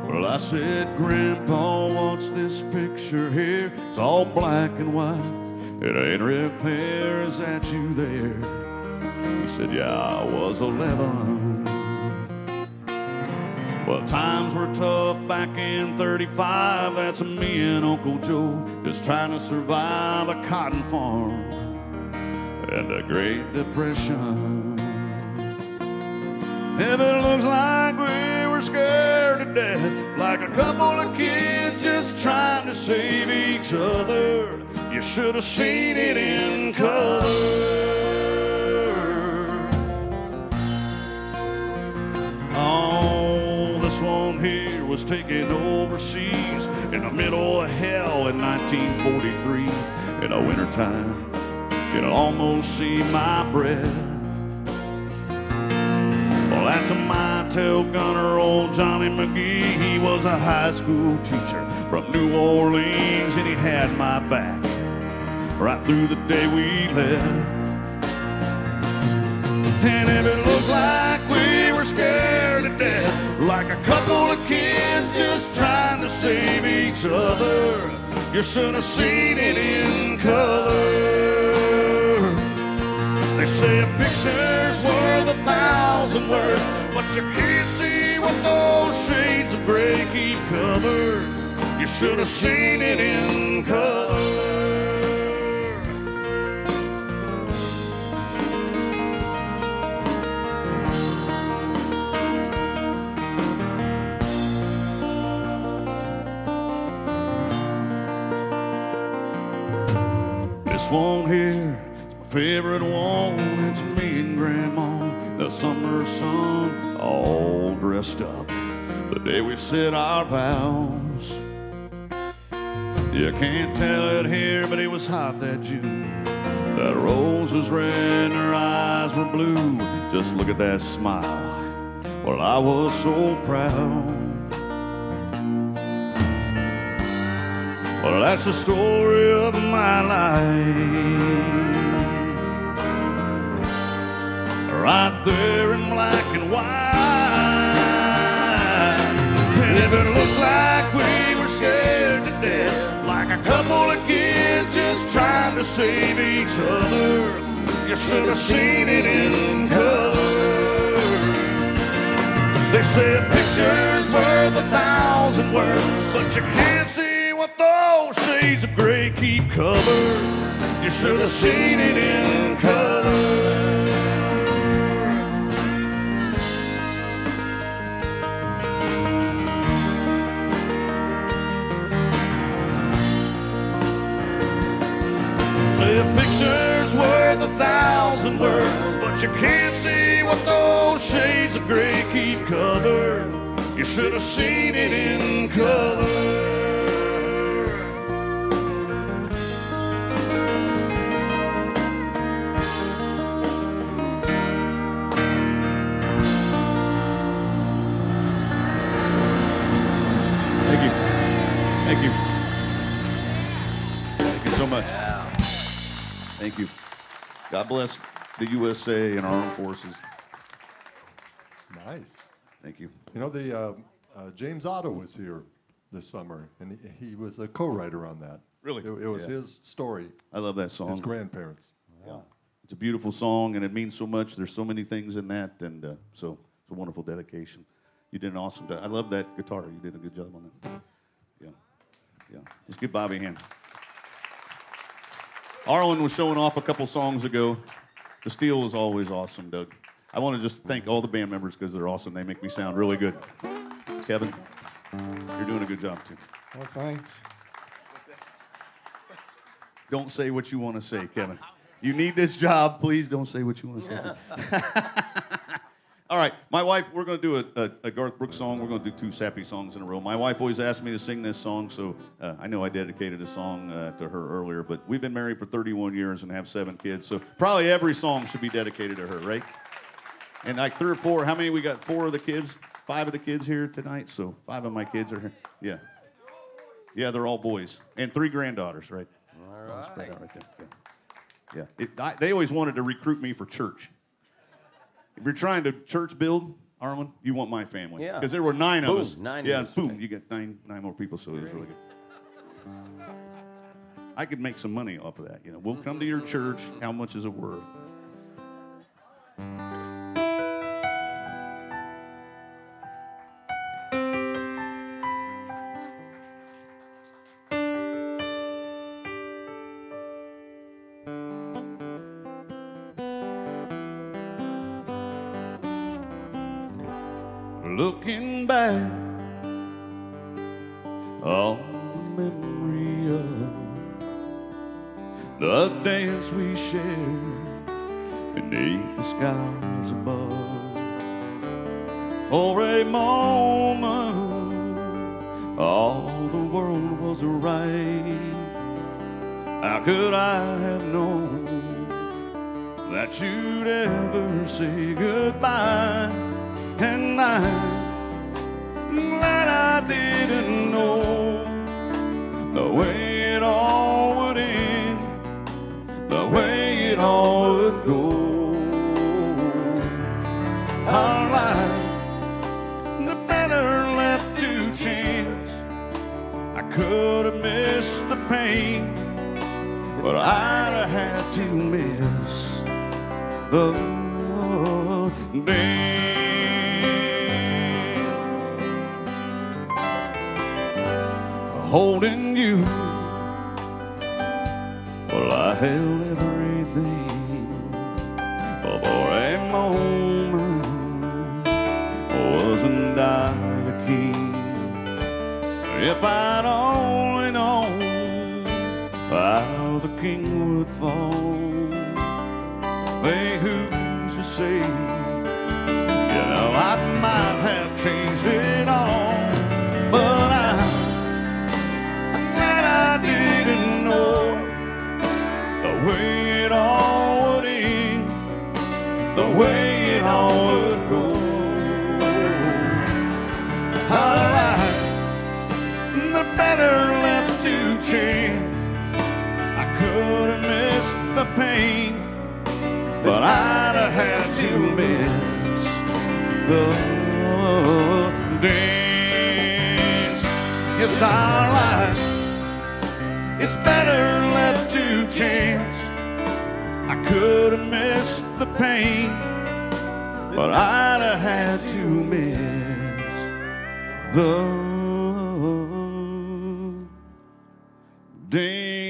Well, I said, Grandpa, what's this picture here? It's all black and white. It ain't real clear. Is that you there? He said, yeah, I was 11. Well, times were tough back in 35. That's me and Uncle Joe just trying to survive a cotton farm and a Great Depression. If it looks like we were scared to death, like a couple of kids just trying to save each other, you should have seen it in color. Oh, this one here was taken overseas in the middle of hell in 1943. In the wintertime, you'd almost see my breath. Well, that's a my-tail gunner, old Johnny McGee. He was a high school teacher from New Orleans, and he had my back right through the day we left. And if it looks like we were scared to death, like a couple of kids just trying to save each other, you should have seen it in color. They say a picture's worth 1,000 words, but you can't see what those shades of gray keep covered. You should have seen it in color. This one here, it's my favorite one. It's me and Grandma, the summer sun, all dressed up, the day we said our vows. You can't tell it here, but it was hot that June. That rose was red and her eyes were blue. Just look at that smile. Well, I was so proud. Well, that's the story of my life. Right there in black and white. And if it looks like we were scared to death, like a couple of kids just trying to save each other, you should have seen it in color. They say a picture's worth 1,000 words, but you can't see what those shades of gray keep covered. You should have seen it in color. A picture's worth 1,000 words, but you can't see what those shades of gray keep covered. You should have seen it in color. Thank you. God bless the USA and our armed forces. Nice. Thank you. You know, the James Otto was here this summer, and he was a co-writer on that. Really? It was Yeah. his story, I love that song. his grandparents. Yeah. It's a beautiful song, and it means so much. There's so many things in that, and so it's a wonderful dedication. You did an awesome job. I love that guitar. You did a good job on that. Yeah. Yeah. Just give Bobby a hand. Arlen was showing off a couple songs ago. The steel is always awesome, Doug. I want to just thank all the band members because they're awesome. They make me sound really good. Kevin, you're doing a good job, too. Well, thanks. Don't say what you want to say, Kevin. You need this job. Please don't say what you want to say. All right, my wife, we're going to do a Garth Brooks song. We're going to do 2 sappy songs in a row. My wife always asked me to sing this song, so I know I dedicated a song to her earlier, but we've been married for 31 years and have 7 kids, so probably every song should be dedicated to her, right? And like 3 or 4, how many we got? 4 of the kids? 5 of the kids here tonight, so 5 of my kids are here. Yeah. Yeah, they're all boys. And 3 granddaughters, right? All right. Spread out right there. Yeah. They always wanted to recruit me for church. If you're trying to church build, Arlen, you want my family. Yeah. Because there were 9 of Boom, us. 9 yeah, of us. boom, you get 9 more people, so it was really good. I could make some money off of that. You know, we'll come to your church. How much is it worth? Looking back on the memory of the dance we shared beneath the skies above. For a moment, all the world was right. How could I have known that you'd ever say goodbye? And that I didn't know the way it all would end, the way it all would go. Our life, the better left to chance. I could have missed the pain, but I'd have had to miss the day. Holding you, well, I held everything, but for a moment, wasn't I the king? If I'd only known how the king would fall, hey, who's to say? You know, I might have changed it all, but I didn't know the way it all would end, the way it all would go. Our life, the better left to chance. I could have missed the pain, but I'd have had to miss the dance. Yes, our life, it's better left to chance. I could have missed the pain, but I'd have had to miss the dance.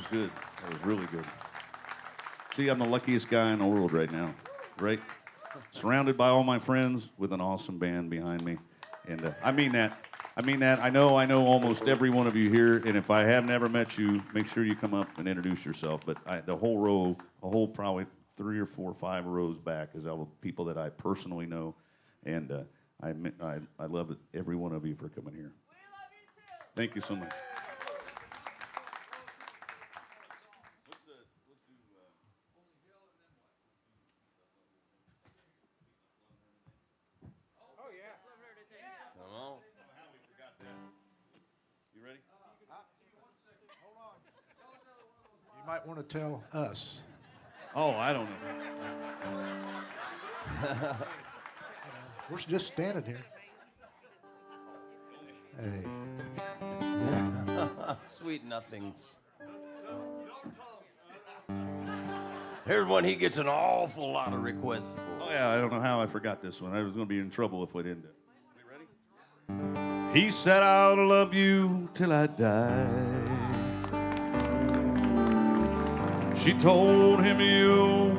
was good. That was really good. See, I'm the luckiest guy in the world right now, right? Surrounded by all my friends with an awesome band behind me. And I mean that. I know almost every one of you here, and if I have never met you, make sure you come up and introduce yourself. But the whole row, probably 3 or 4 or 5 rows back is all the people that I personally know, and I love every one of you for coming here. We love you too. Thank you so much. Come on. You ready? You might want to tell us. Oh, I don't know. We're just standing here. Hey. Sweet nothings. Here's one he gets an awful lot of requests for. Oh, yeah, I don't know how I forgot this one. I was going to be in trouble if I didn't. We ready? He said, I'll love you till I die. She told him you'll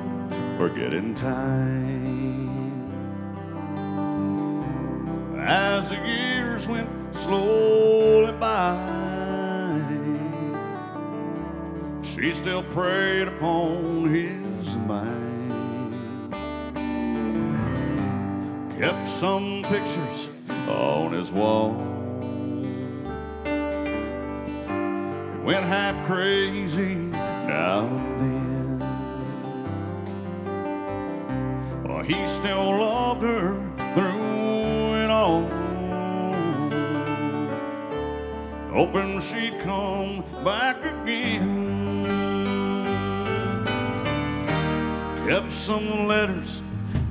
forget in time. As the years went slowly by, she still preyed upon his mind. Kept some pictures on his wall. He went half crazy now and then. Well, he still loved her through it all, hoping she'd come back again. Kept some letters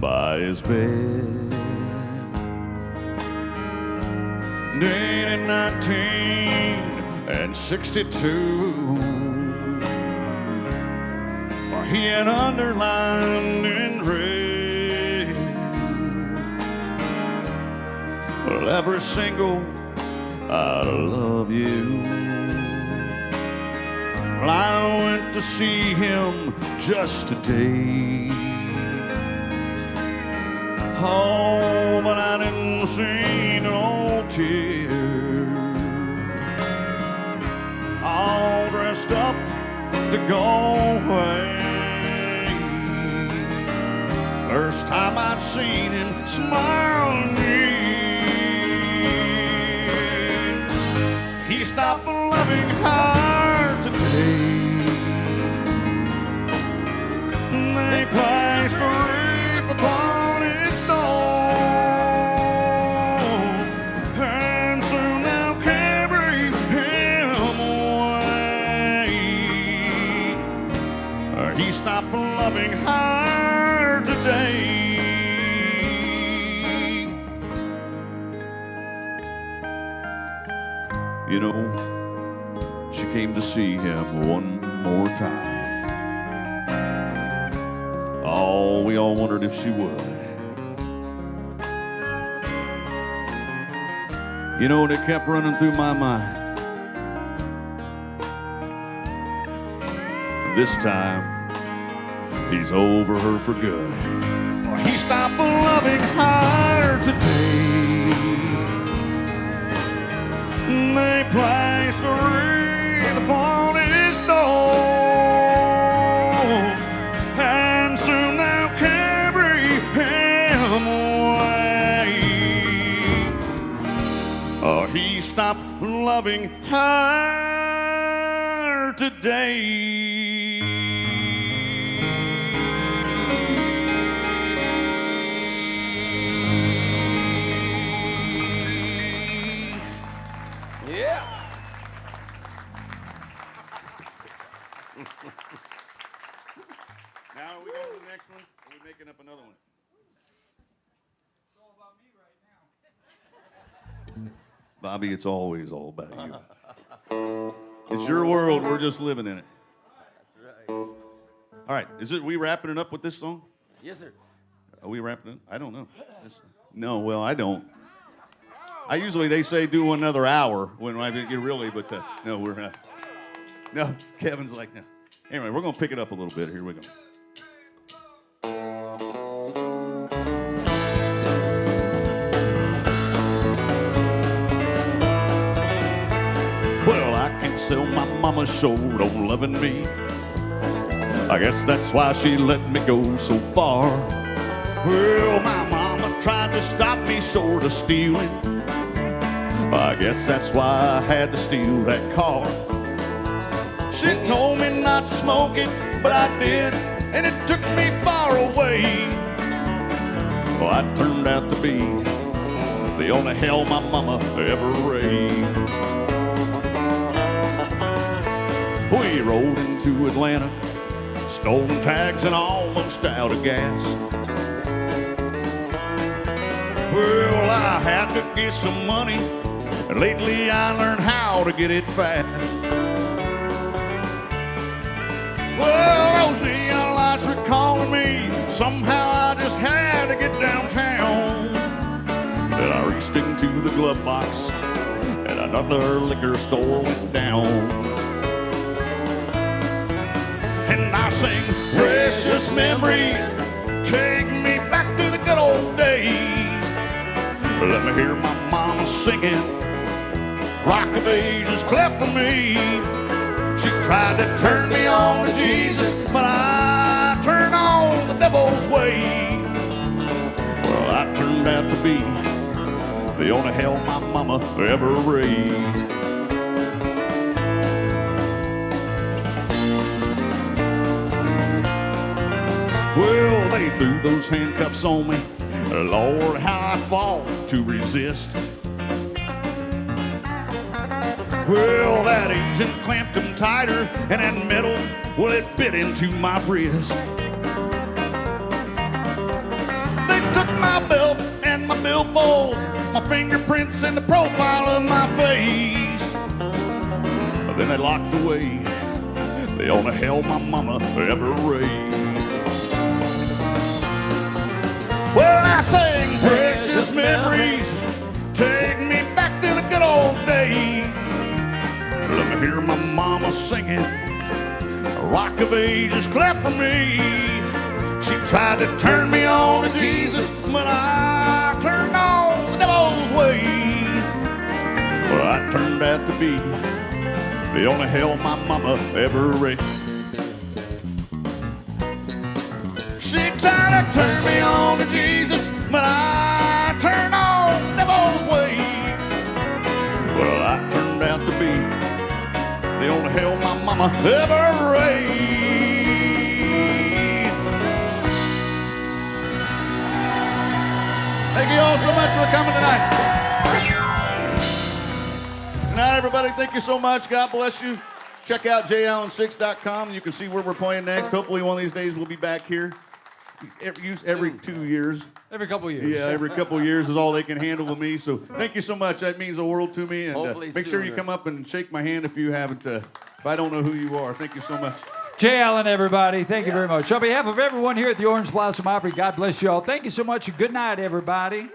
by his bed, dated 1962. Well, he had underlined in red, well, every single I love you. Well, I went to see him just today. Oh, but I didn't see no tears. All dressed up to go away. First time I'd seen him smile at me. He stopped loving her today. They placed a wreath upon his door, and soon they'll carry him away. He stopped loving her today. You know, she came to see him one more time. Oh, we all wondered if she would. You know, and it kept running through my mind. This time, he's over her for good. He stopped loving her today. They placed a wreath upon his door, and soon they'll carry him away. Oh, he stopped loving her today. Yeah. Now, are we going to the next one? Or are we making up another one? It's all about me right now. Bobby, it's always all about you. It's your world. We're just living in it. That's right. All right. We wrapping it up with this song? Yes, sir. Are we wrapping it? I don't know. No, well, I don't. They say do another hour when I get really, but no, we're not. No, Kevin's like, no. Anyway, we're going to pick it up a little bit. Here we go. Well, I can't sell my mama short on loving me. I guess that's why she let me go so far. Well, my mama tried to stop me short of stealing. I guess that's why I had to steal that car. She told me not to smoke it, but I did, and it took me far away. Well, I turned out to be the only hell my mama ever raised. We rode into Atlanta, stolen tags and almost out of gas. Well, I had to get some money, and lately I learned how to get it fast. Well, those neon lights were calling me. Somehow I just had to get downtown. Then I reached into the glove box, and another liquor store went down. And I sing, precious memories, take me back to the good old days. Let me hear my mama singing, Rock of Ages cleft for me. She tried to turn me on to Jesus, but I turned on the devil's way. Well, I turned out to be the only hell my mama ever raised. Well, they threw those handcuffs on me. Lord, how I fought to resist. Well, that agent clamped them tighter, and that metal, well, it bit into my wrist. They took my belt and my billfold, my fingerprints and the profile of my face. Then they locked away the only hell my mama ever raised. Well, I sing precious memories, take me back to the good old days. Let me hear my mama singing, Rock of Ages cleft for me. She tried to turn me on to Jesus, but I turned on the devil's way. Well, I turned out to be the only hell my mama ever raised. She tried to turn me on to Jesus, but I turned on the devil's way. Well, I turned out to be the only hell my mama ever raised. Thank you all so much for coming tonight. Good night, everybody. Thank you so much. God bless you. Check outjallen6.com. You can see where we're playing next. Hopefully one of these days we'll be back here. Every 2 years. Every couple of years. Yeah, every couple of years is all they can handle with me. So thank you so much. That means the world to me. And make sure you come up and shake my hand if you haven't. If I don't know who you are. Thank you so much. Jay Allen, everybody. Thank you very much. On behalf of everyone here at the Orange Blossom Opry, God bless you all. Thank you so much and good night, everybody.